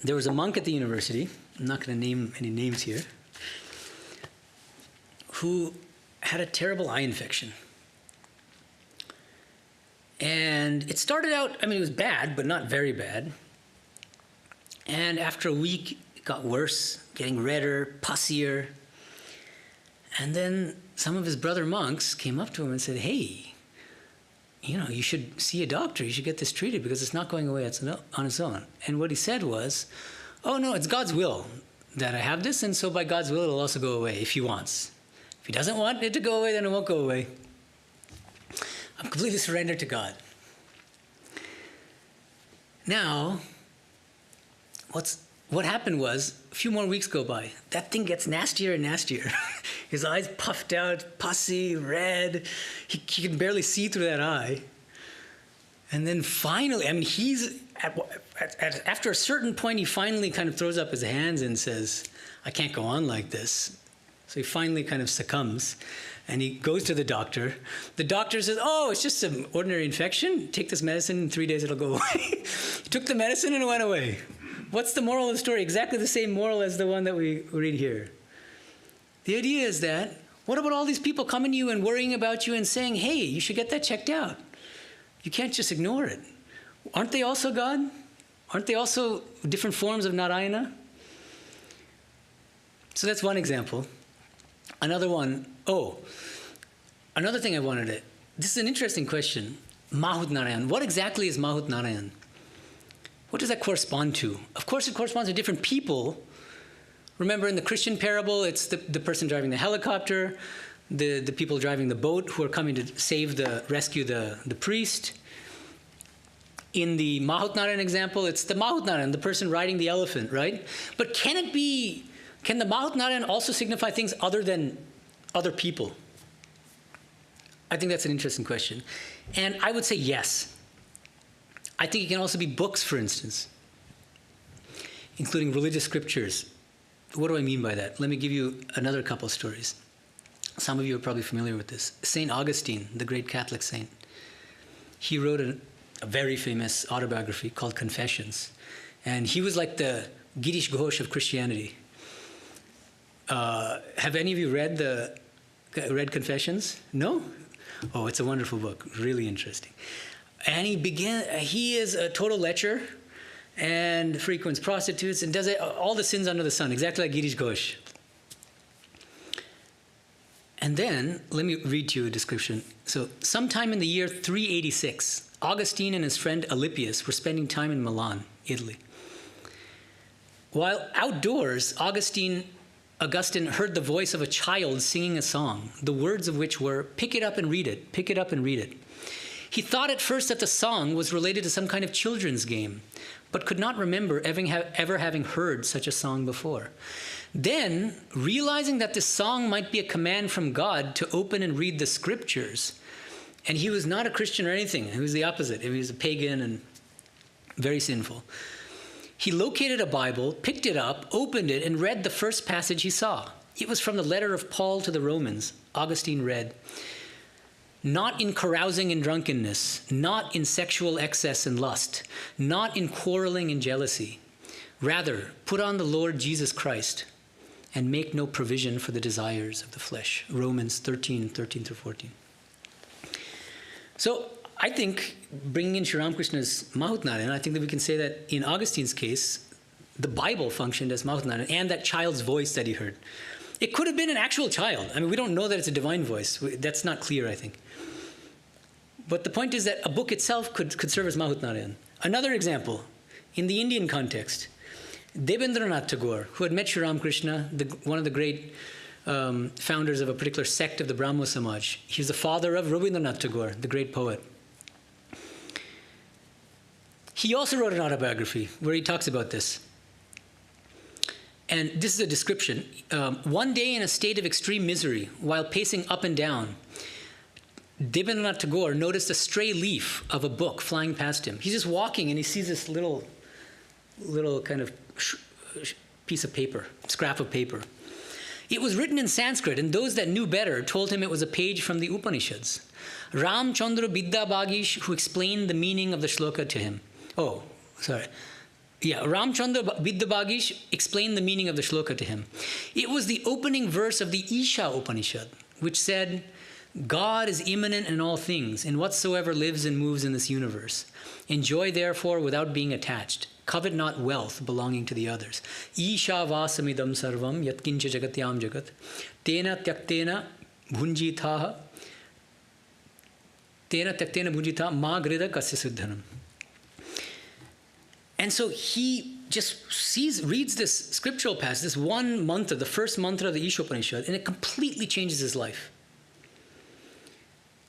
there was a monk at the university, I'm not going to name any names here, who had a terrible eye infection. And it started out, I mean, it was bad, but not very bad. And after a week, it got worse, getting redder, pussier. And then some of his brother monks came up to him and said, hey, you should see a doctor. You should get this treated because it's not going away on its own. And what he said was, oh, no, it's God's will that I have this, and so by God's will, it'll also go away if he wants. If he doesn't want it to go away, then it won't go away. I'm completely surrendered to God. Now, what happened was, a few more weeks go by. That thing gets nastier and nastier. His eyes puffed out, pussy, red. He can barely see through that eye. And then finally, I mean, after a certain point, he finally kind of throws up his hands and says, I can't go on like this. So he finally kind of succumbs. And he goes to the doctor. The doctor says, oh, it's just an ordinary infection. Take this medicine, in 3 days it'll go away. He took the medicine and it went away. What's the moral of the story? Exactly the same moral as the one that we read here. The idea is that, what about all these people coming to you and worrying about you and saying, hey, you should get that checked out. You can't just ignore it. Aren't they also God? Aren't they also different forms of Narayana? So that's one example. Another one, another thing I wanted to, this is an interesting question. Mahout-Narayan. What exactly is Mahout-Narayan? What does that correspond to? Of course, it corresponds to different people. Remember in the Christian parable, it's the person driving the helicopter, the people driving the boat who are coming to rescue the priest. In the Mahout-Narayan example, it's the Mahout-Narayan, the person riding the elephant, right? But can the Mahout-Narayan also signify things other than other people? I think that's an interesting question. And I would say yes. I think it can also be books, for instance, including religious scriptures. What do I mean by that? Let me give you another couple stories. Some of you are probably familiar with this. St. Augustine, the great Catholic saint, he wrote a very famous autobiography called Confessions. And he was like the Girish Ghosh of Christianity. Have any of you read Confessions? No? Oh, it's a wonderful book, really interesting. And he is a total lecher and frequents prostitutes and does all the sins under the sun, exactly like Girish Ghosh. And then, let me read to you a description. So, sometime in the year 386, Augustine and his friend Alypius were spending time in Milan, Italy. While outdoors, Augustine heard the voice of a child singing a song, the words of which were, "Pick it up and read it, pick it up and read it." He thought at first that the song was related to some kind of children's game, but could not remember ever having heard such a song before. Then, realizing that this song might be a command from God to open and read the scriptures, and he was not a Christian or anything, he was the opposite, he was a pagan and very sinful. He located a Bible, picked it up, opened it, and read the first passage he saw. It was from the letter of Paul to the Romans. Augustine read, "Not in carousing and drunkenness, not in sexual excess and lust, not in quarreling and jealousy. Rather, put on the Lord Jesus Christ and make no provision for the desires of the flesh." Romans 13 through 14. So I think, bringing in Sri Ramakrishna's Mahout-Narayan, I think that we can say that in Augustine's case, the Bible functioned as Mahout-Narayan and that child's voice that he heard. It could have been an actual child. I mean, we don't know that it's a divine voice. That's not clear, I think. But the point is that a book itself could serve as Mahout-Narayan. Another example, in the Indian context, Devendra Tagore, who had met Sri Ramakrishna, one of the great founders of a particular sect of the Brahmo Samaj. He's the father of Rabindranath Tagore, the great poet. He also wrote an autobiography where he talks about this. And this is a description. One day in a state of extreme misery, while pacing up and down, Devendra Tagore noticed a stray leaf of a book flying past him. He's just walking and he sees this little kind of piece of paper, scrap of paper. It was written in Sanskrit, and those that knew better told him it was a page from the Upanishads. Ramchandra Vidya-Bhagish, who explained the meaning of the shloka to him. Ramchandra Vidya-Bhagish explained the meaning of the shloka to him. It was the opening verse of the Isha Upanishad, which said, "God is immanent in all things, in whatsoever lives and moves in this universe. Enjoy therefore without being attached. Covet not wealth belonging to the others. Isha vasamidam sarvam yatkincha jagatyam jagat. Tena tyaktena bhunjitha ma grida kasya siddhanam." And so he just reads this scriptural passage, this one mantra, the first mantra of the Isha Upanishad, and it completely changes his life.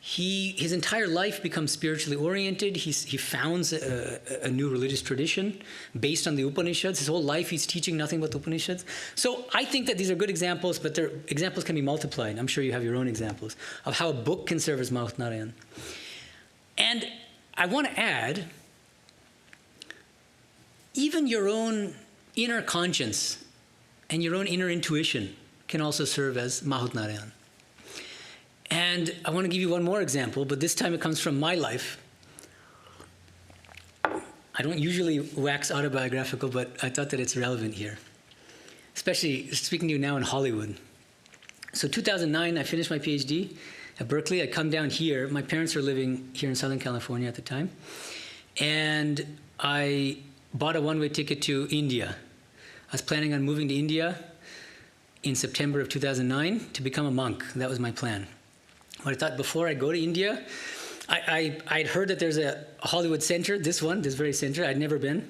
His entire life becomes spiritually oriented. He founds a new religious tradition based on the Upanishads. His whole life he's teaching nothing but the Upanishads. So I think that these are good examples, but their examples can be multiplied. I'm sure you have your own examples of how a book can serve as Mahout-Narayan. And I want to add, even your own inner conscience and your own inner intuition can also serve as Mahout-Narayan. And I want to give you one more example, but this time it comes from my life. I don't usually wax autobiographical, but I thought that it's relevant here, especially speaking to you now in Hollywood. So 2009, I finished my PhD at Berkeley. I come down here. My parents were living here in Southern California at the time. And I bought a one-way ticket to India. I was planning on moving to India in September of 2009 to become a monk. That was my plan. But I thought before I go to India, I'd heard that there's a Hollywood center, this very center, I'd never been.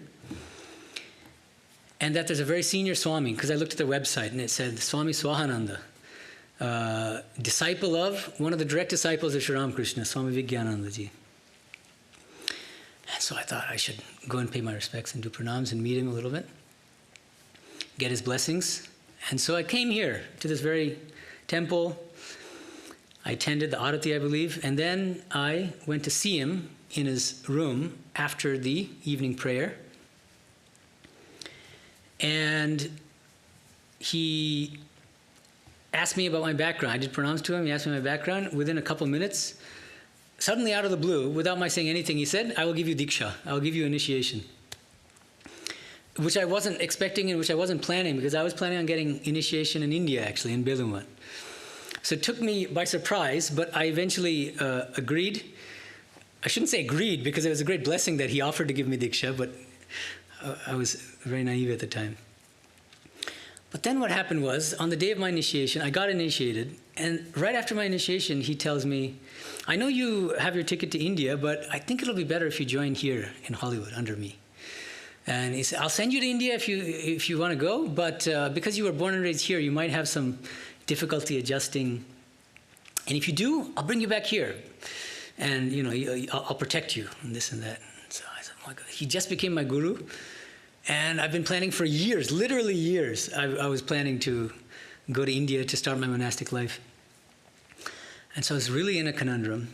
And that there's a very senior Swami, because I looked at their website and it said Swami Swahananda, disciple of, one of the direct disciples of Sri Ramakrishna, Swami Vijnananda ji. And so I thought I should go and pay my respects and do pranams and meet him a little bit, get his blessings. And so I came here to this very temple. I attended the Arati, I believe, and then I went to see him in his room after the evening prayer. And he asked me about my background. I did pranams to him. He asked me my background. Within a couple minutes, suddenly out of the blue, without my saying anything, he said, I will give you Diksha. I will give you initiation. Which I wasn't expecting and which I wasn't planning, because I was planning on getting initiation in India, actually, in Belumat. So it took me by surprise, but I eventually agreed. I shouldn't say agreed, because it was a great blessing that he offered to give me Diksha, but I was very naive at the time. But then what happened was, on the day of my initiation, I got initiated, and right after my initiation, he tells me, I know you have your ticket to India, but I think it'll be better if you join here in Hollywood under me. And he said, I'll send you to India if you want to go, but because you were born and raised here, you might have some difficulty adjusting. And if you do, I'll bring you back here. And, you know, I'll protect you and this and that. So I said, oh my God. He just became my guru. And I've been planning for years, literally years. I was planning to go to India to start my monastic life. And so I was really in a conundrum.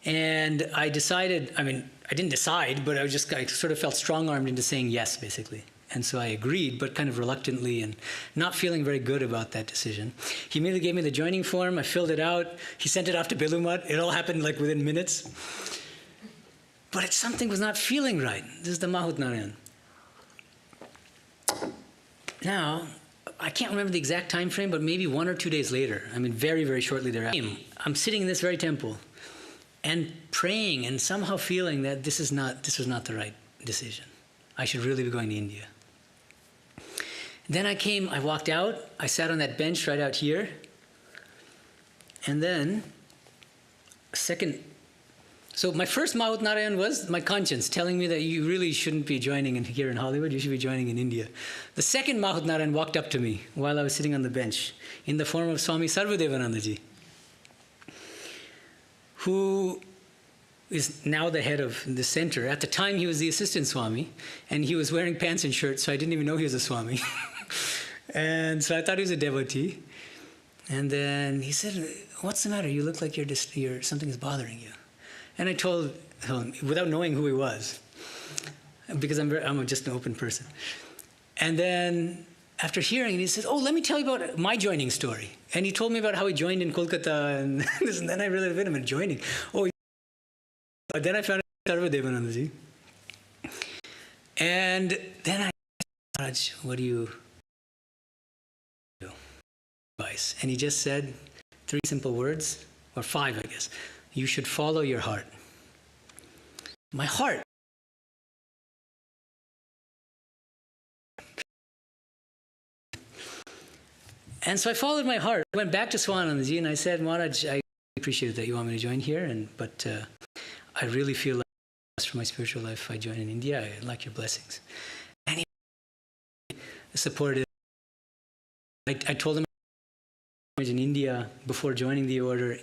And I decided, I mean, I didn't decide, but I sort of felt strong-armed into saying yes, basically. And so I agreed, but kind of reluctantly and not feeling very good about that decision. He immediately gave me the joining form. I filled it out. He sent it off to Belumat. It all happened like within minutes. But something was not feeling right. This is the Mahout-Narayan. Now, I can't remember the exact time frame, but maybe 1 or 2 days later, I mean very, very shortly thereafter, I'm sitting in this very temple and praying and somehow feeling that this was not the right decision. I should really be going to India. Then I walked out, I sat on that bench right out here, and then so my first Mahout-Narayan was my conscience telling me that you really shouldn't be joining here in Hollywood, you should be joining in India. The second Mahout-Narayan walked up to me while I was sitting on the bench in the form of Swami Sarvadevanandaji, who is now the head of the center. At the time, he was the assistant Swami, and he was wearing pants and shirts, so I didn't even know he was a Swami. And so I thought he was a devotee. And then he said, what's the matter? You look like something is bothering you. And I told him, without knowing who he was, because I'm just an open person. And then after hearing it, he said, oh, let me tell you about my joining story. And he told me about how he joined in Kolkata and this, and then I realized, wait a minute, joining. Oh, but then I found out Sarvadevanandaji. And then I said, Maharaj, what do you do? Advice. And he just said 3 simple words, or 5, I guess. You should follow your heart. My heart. And so I followed my heart. I went back to Swanandaji and I said, Maharaj, I appreciate that you want me to join here, but I really feel like for my spiritual life if I join in India. I like your blessings. And he supported. I told him I was in India before joining the order.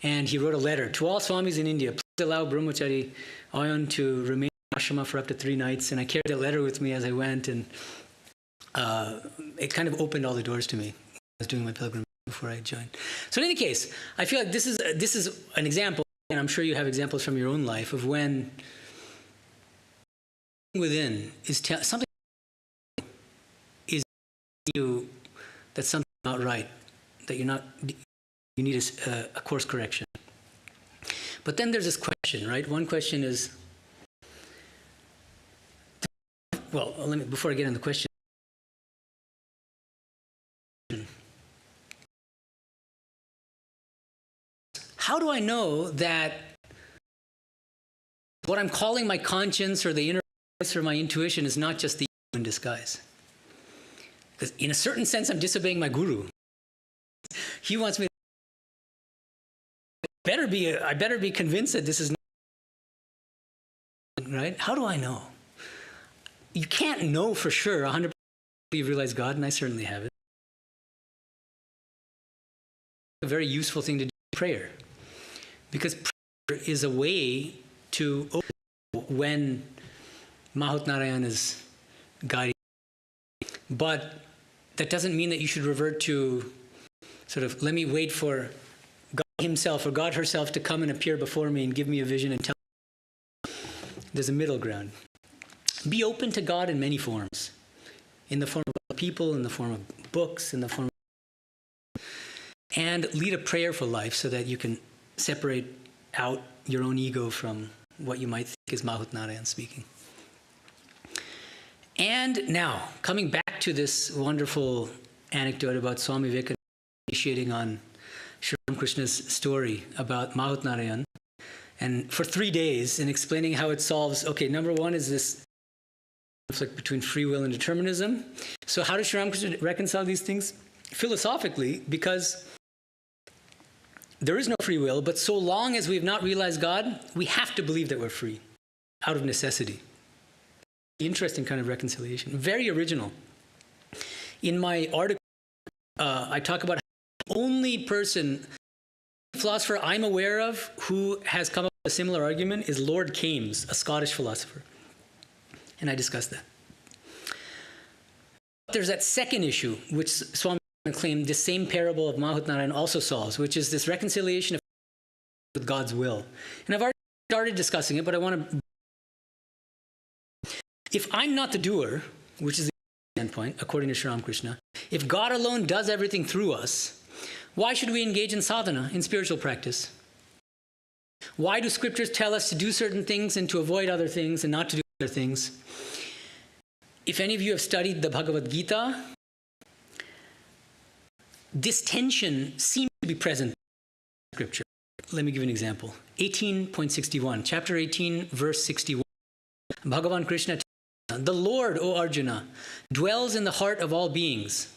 And he wrote a letter to all Swamis in India. Please allow Brahmachari Ayan to remain in ashrama for up to 3 nights. And I carried that letter with me as I went, and it kind of opened all the doors to me. I was doing my pilgrimage before I joined. So in any case, I feel like this is an example, and I'm sure you have examples from your own life of when within is something is you that something's not right, that you need a course correction. But then there's this question, right? One question is, well, before I get into the question, how do I know that what I'm calling my conscience or the inner voice or my intuition is not just the ego in disguise? Because in a certain sense, I'm disobeying my guru. He wants me to I better be convinced that this is not right. How do I know? You can't know for sure 100% you realize God, and I certainly have it. A very useful thing to do is prayer, because prayer is a way to open when Mahout-Narayan is guiding. But that doesn't mean that you should revert to sort of, let me wait for God himself or God herself to come and appear before me and give me a vision and tell me. There's a middle ground. Be open to God in many forms. In the form of people, in the form of books, in the form of... And lead a prayerful life so that you can separate out your own ego from what you might think is Mahout-Narayan speaking. And now, coming back to this wonderful anecdote about Swami Vivekananda initiating on Sri Ramakrishna's story about Mahout-Narayan, and for 3 days, and explaining how it solves, okay, number one is this conflict between free will and determinism. So how does Sri Ramakrishna reconcile these things? Philosophically, because there is no free will, but so long as we have not realized God, we have to believe that we're free, out of necessity. Interesting kind of reconciliation. Very original. In my article, I talk about how the only philosopher I'm aware of who has come up with a similar argument is Lord Kames, a Scottish philosopher. And I discussed that. There's that second issue, which Swami claimed this same parable of Mahout-Narayan also solves, which is this reconciliation of with God's will. And I've already started discussing it, but I want to... If I'm not the doer, which is the standpoint, according to Sri Ramakrishna, if God alone does everything through us, why should we engage in sadhana, in spiritual practice? Why do scriptures tell us to do certain things and to avoid other things and not to do other things? If any of you have studied the Bhagavad Gita, this tension seems to be present in scripture. Let me give you an example. 18.61, chapter 18, verse 61. Bhagavan Krishna, the Lord, O Arjuna, dwells in the heart of all beings,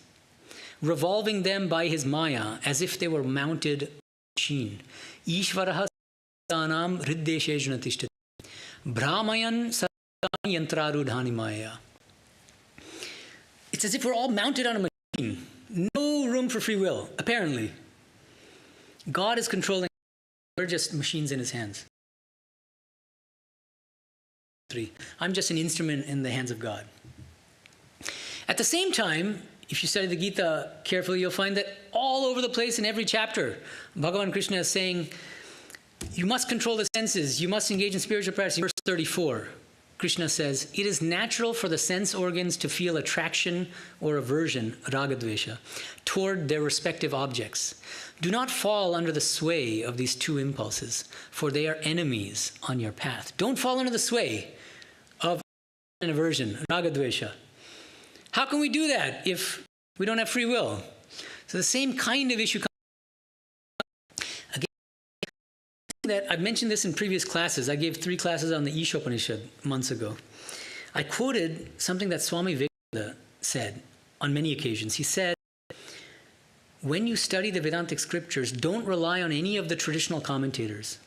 revolving them by his maya as if they were mounted machine. Ishvaraha sanam riddeshejuna tishtati brahmayan sarvani yantrarudhani maya. It's as if we're all mounted on a machine. No room for free will, apparently. God is controlling. We're just machines in his hands. I'm just an instrument in the hands of God. At the same time, if you study the Gita carefully, you'll find that all over the place in every chapter, Bhagavan Krishna is saying, you must control the senses, you must engage in spiritual practice. Verse 34, Krishna says, it is natural for the sense organs to feel attraction or aversion, ragadvesha, toward their respective objects. Do not fall under the sway of these two impulses, for they are enemies on your path. Don't fall under the sway of an aversion, ragadvesha. How can we do that if we don't have free will? So the same kind of issue comes again. That I've mentioned this in previous classes. I gave 3 classes on the Ishopanishad months ago. I quoted something that Swami Vivekananda said on many occasions. He said, when you study the Vedantic scriptures, don't rely on any of the traditional commentators,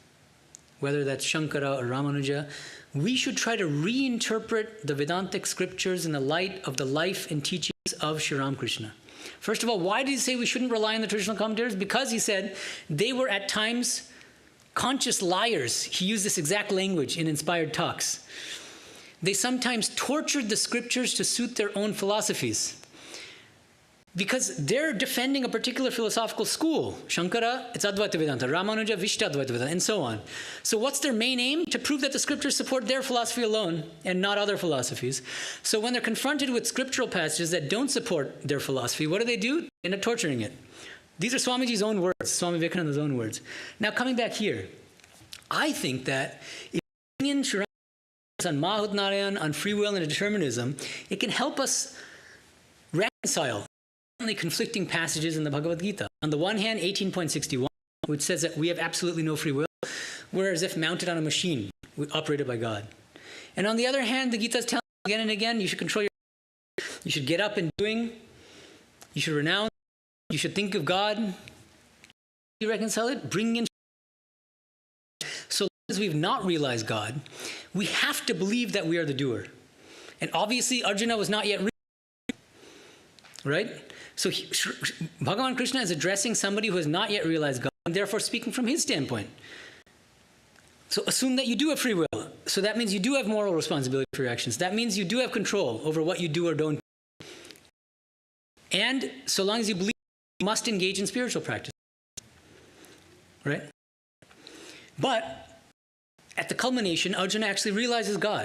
whether that's Shankara or Ramanuja. We should try to reinterpret the Vedantic scriptures in the light of the life and teachings of Sri Ramakrishna. First of all, why did he say we shouldn't rely on the traditional commentators? Because he said they were at times conscious liars. He used this exact language in inspired talks. They sometimes tortured the scriptures to suit their own philosophies, because they're defending a particular philosophical school. Shankara, it's Advaita Vedanta. Ramanuja, Vishtadvaita Vedanta, and so on. So what's their main aim? To prove that the scriptures support their philosophy alone and not other philosophies. So when they're confronted with scriptural passages that don't support their philosophy, what do? They end up torturing it. These are Swamiji's own words, Swami Vivekananda's own words. Now coming back here, I think that if we bring in Sri Ramakrishna on Mahout-Narayan, on free will and determinism, it can help us reconcile conflicting passages in the Bhagavad Gita. On the one hand, 18.61, which says that we have absolutely no free will, we're as if mounted on a machine operated by God. And on the other hand, the Gita is telling us again and again, you should control your... You should get up and doing. You should renounce. You should think of God. You reconcile it, bring in... So long as we've not realized God, we have to believe that we are the doer. And obviously, Arjuna was not yet right? So Bhagavan Krishna is addressing somebody who has not yet realized God, and therefore speaking from his standpoint. So assume that you do have free will. So that means you do have moral responsibility for your actions. That means you do have control over what you do or don't. And so long as you believe, you must engage in spiritual practice. Right? But at the culmination, Arjuna actually realizes God.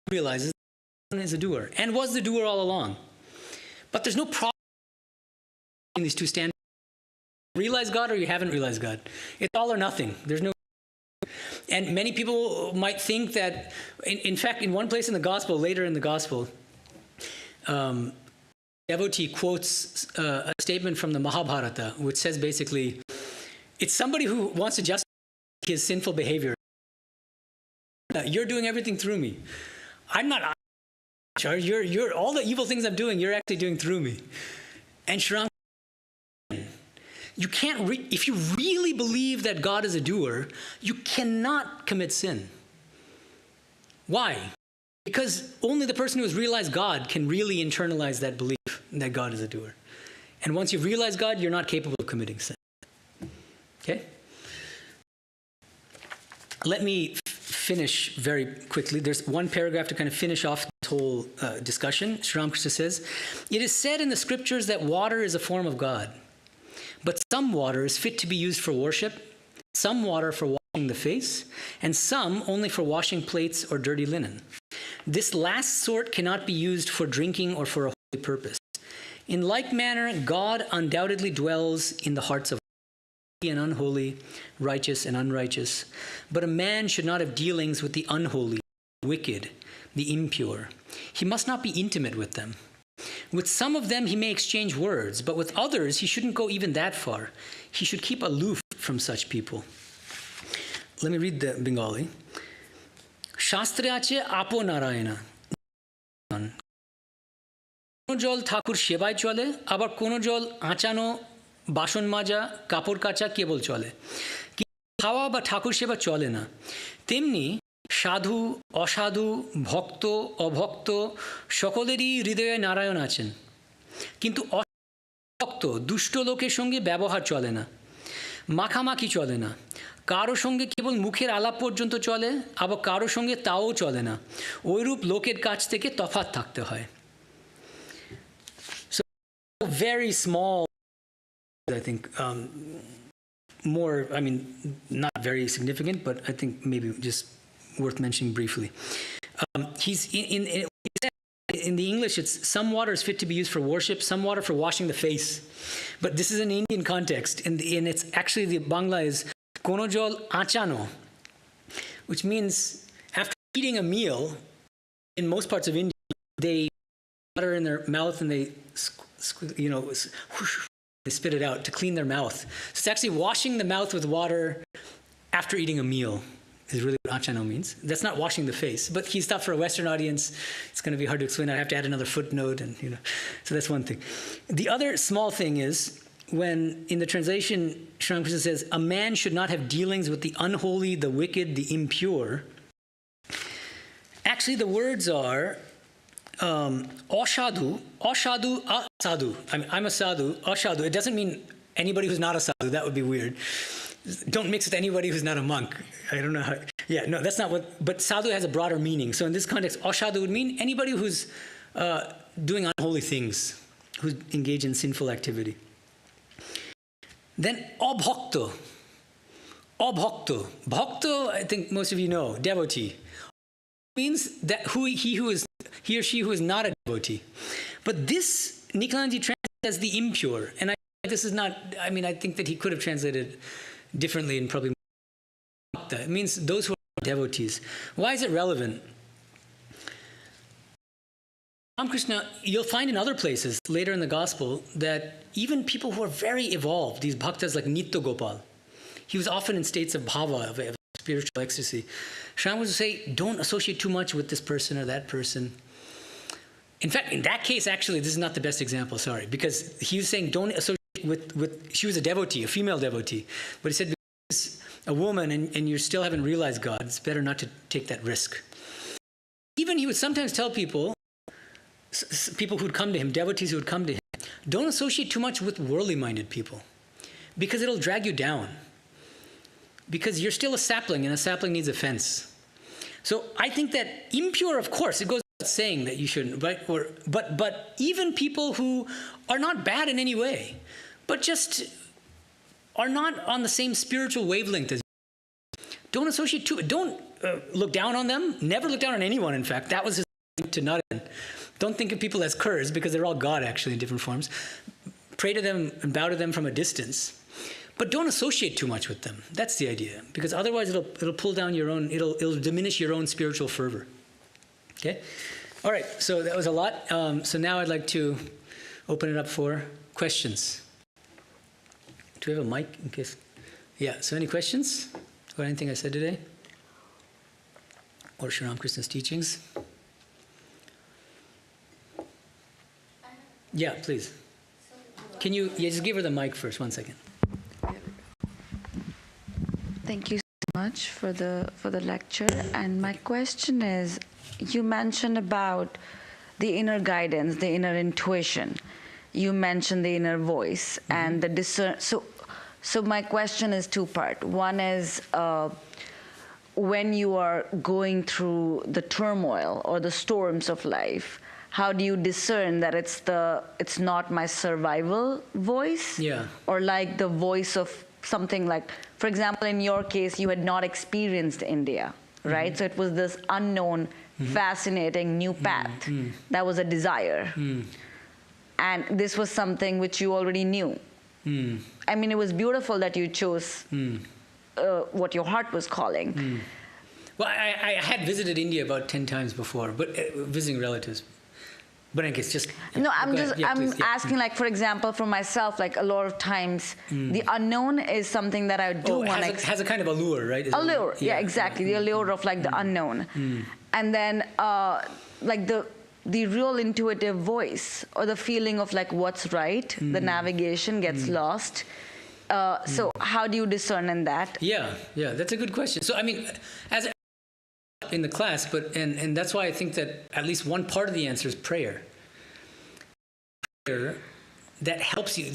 Realizes God is a doer and was the doer all along. But there's no problem in these two standards. Realize God or you haven't realized God. It's all or nothing. There's no. And many people might think that, in fact, in one place in the Gospel, later in the Gospel, devotee quotes a statement from the Mahabharata, which says basically, it's somebody who wants to justify his sinful behavior. You're doing everything through me. I'm not in charge. You're all the evil things I'm doing, you're actually doing through me. And Sri Ram, you can't, if you really believe that God is a doer, you cannot commit sin. Why? Because only the person who has realized God can really internalize that belief that God is a doer. And once you've realized God, you're not capable of committing sin. Okay? Let me finish very quickly. There's one paragraph to kind of finish off this whole discussion. Sri Ramakrishna says, "It is said in the scriptures that water is a form of God. But some water is fit to be used for worship, some water for washing the face, and some only for washing plates or dirty linen. This last sort cannot be used for drinking or for a holy purpose. In like manner, God undoubtedly dwells in the hearts of holy and unholy, righteous and unrighteous. But a man should not have dealings with the unholy, the wicked, the impure. He must not be intimate with them. With some of them he may exchange words, but with others he shouldn't go even that far. He should keep aloof from such people." Let me read the Bengali. Shastre ache Mahout-Narayana. Kono jol thakur sebai chole, abar kono jol achano, বাসন মাজা, কাপড় কাচা কেবল চলে, খাওয়া বা ঠাকুর সেবা চলে না। তেমনি সাধু, অসাধু, ভক্ত, অভক্ত সকলেরই হৃদয়ে নারায়ণ আছেন। কিন্তু অভক্ত, দুষ্ট লোকের সঙ্গে ব্যবহার চলে না, মাখামাখি চলে না। কারো সঙ্গে কেবল মুখের আলাপ পর্যন্ত চলে, আবার কারো সঙ্গে তাও চলে না। ওইরূপ লোকের কাছ থেকে তফাৎ থাকতে হয়। So very small, I think, more, I mean, not very significant, but I think maybe just worth mentioning briefly. He's in the English, it's some water is fit to be used for worship, some water for washing the face. But this is an Indian context, and it's actually, the Bangla is kono jol achano, which means after eating a meal, in most parts of India, they water in their mouth and they, they spit it out to clean their mouth. So it's actually washing the mouth with water after eating a meal is really what achano means. That's not washing the face, but he's thought for a Western audience, it's going to be hard to explain. I have to add another footnote, and so that's one thing. The other small thing is when in the translation, Sri Ramakrishna says, "A man should not have dealings with the unholy, the wicked, the impure." Actually, the words are Ashadhu, asadhu. I mean, I'm a sadhu, ashadhu. It doesn't mean anybody who's not a sadhu. That would be weird. Don't mix with anybody who's not a monk. I don't know how. Yeah, no, that's not what. But sadhu has a broader meaning. So in this context, ashadhu would mean anybody who's doing unholy things, who's engaged in sinful activity. Then abhakta. Bhakta, I think most of you know, devotee. Means that he or she who is not a devotee. But this Nikhilanji translates as the impure, and this is not, I mean, I think that he could have translated differently and probably it means those who are devotees. Why is it relevant? Ramakrishna, you'll find in other places later in the gospel that even people who are very evolved, these bhaktas like Nitya Gopal, he was often in states of bhava, of spiritual ecstasy. Sri Ramakrishna would say, don't associate too much with this person or that person. In fact, in that case, actually, this is not the best example, sorry, because he was saying don't associate with she was a devotee, a female devotee. But he said, because a woman and you still haven't realized God, it's better not to take that risk. Even he would sometimes tell people who'd come to him, devotees who would come to him, don't associate too much with worldly-minded people, because it'll drag you down. Because you're still a sapling, and a sapling needs a fence. So I think that impure, of course, it goes without saying that you shouldn't, right? But even people who are not bad in any way, but just are not on the same spiritual wavelength as you, don't associate too, don't look down on them. Never look down on anyone, in fact. That was his to not. Don't think of people as curs, because they're all God, actually, in different forms. Pray to them and bow to them from a distance. But don't associate too much with them. That's the idea. Because otherwise it'll pull down your own, it'll diminish your own spiritual fervor. Okay? All right, so that was a lot. So now I'd like to open it up for questions. Do we have a mic in case? Yeah, so any questions about anything I said today? Or Sri Ramakrishna's teachings? Yeah, please. Can you just give her the mic first, 1 second. Thank you so much for the lecture. And my question is, you mentioned about the inner guidance, the inner intuition. You mentioned the inner voice and the discern. So my question is two-part. One is, when you are going through the turmoil or the storms of life, how do you discern that it's not my survival voice? Yeah. Or like the voice of something like, for example, in your case, you had not experienced India, right? So it was this unknown, fascinating new path that was a desire. And this was something which you already knew. I mean, it was beautiful that you chose what your heart was calling. Well, I had visited India about 10 times before, but visiting relatives. But I guess just... No, I'm asking, Yeah. like, for example, for myself, like a lot of times, the unknown is something that I do want to... has a kind of allure, right? Allure, yeah, exactly. The allure of like the unknown. And then like the real intuitive voice or the feeling of like what's right, the navigation gets lost. So how do you discern in that? Yeah, that's a good question. So, I mean, as in the class, but and that's why I think that at least one part of the answer is prayer. Prayer that helps you.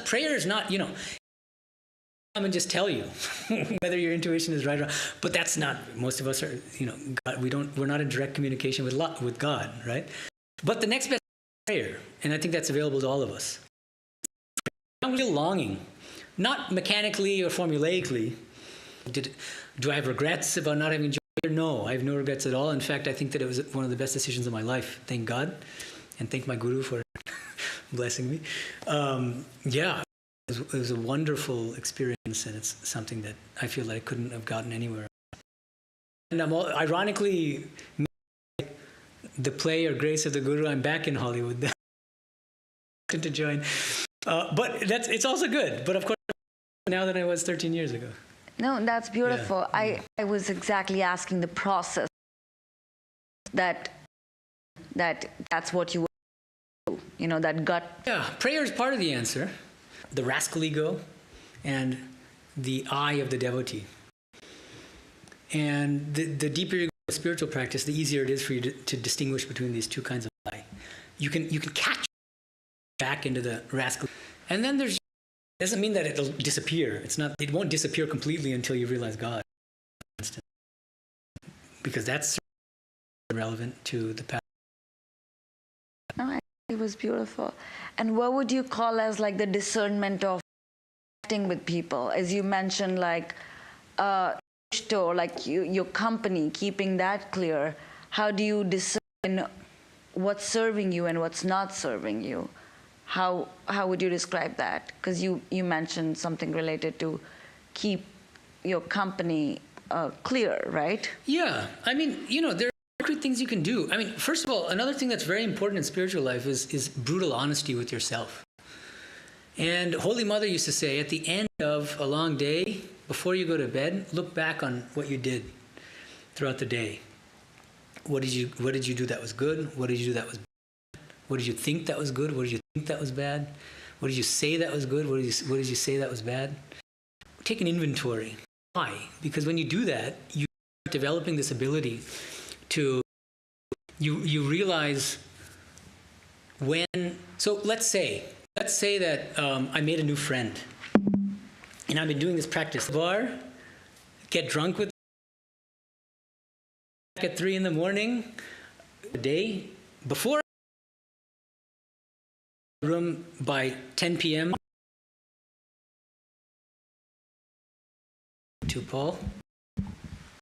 Prayer is not, come and just tell you whether your intuition is right or wrong. But that's not, most of us are, God, we're not in direct communication with God, right? But the next best is prayer, and I think that's available to all of us. I'm real longing, not mechanically or formulaically. Do I have regrets about not having joy? No, I have no regrets at all. In fact, I think that it was one of the best decisions of my life. Thank God, and thank my guru for blessing me. It was a wonderful experience, and it's something that I feel like I couldn't have gotten anywhere. And ironically, the play or grace of the guru, I'm back in Hollywood to join. But it's also good. But of course, now than I was 13 years ago. No, that's beautiful. Yeah. I was exactly asking the process that's what you do, that gut. Yeah, prayer is part of the answer. The rascal ego and the I of the devotee. And the deeper you go with spiritual practice, the easier it is for you to distinguish between these two kinds of I. You can catch back into the rascal. And then there's, doesn't mean that it'll disappear. It won't disappear completely until you realize God, because that's relevant to the path. No, it was beautiful. And what would you call as like the discernment of acting with people? As you mentioned, like store, like your company, keeping that clear. How do you discern what's serving you and what's not serving you? How would you describe that? Because you mentioned something related to keep your company clear, right? Yeah, I mean, there are concrete things you can do. I mean, first of all, another thing that's very important in spiritual life is brutal honesty with yourself. And Holy Mother used to say, at the end of a long day, before you go to bed, look back on what you did throughout the day. What did you do that was good? What did you do that was bad? What did you think that was good? What did you think that was bad? What did you say that was good? What did you say that was bad? Take an inventory. Why? Because when you do that, you start developing this ability to, you realize when, so let's say that I made a new friend, and I've been doing this practice. Bar, get drunk with at 3 in the morning, the day before room by 10 p.m. to Paul.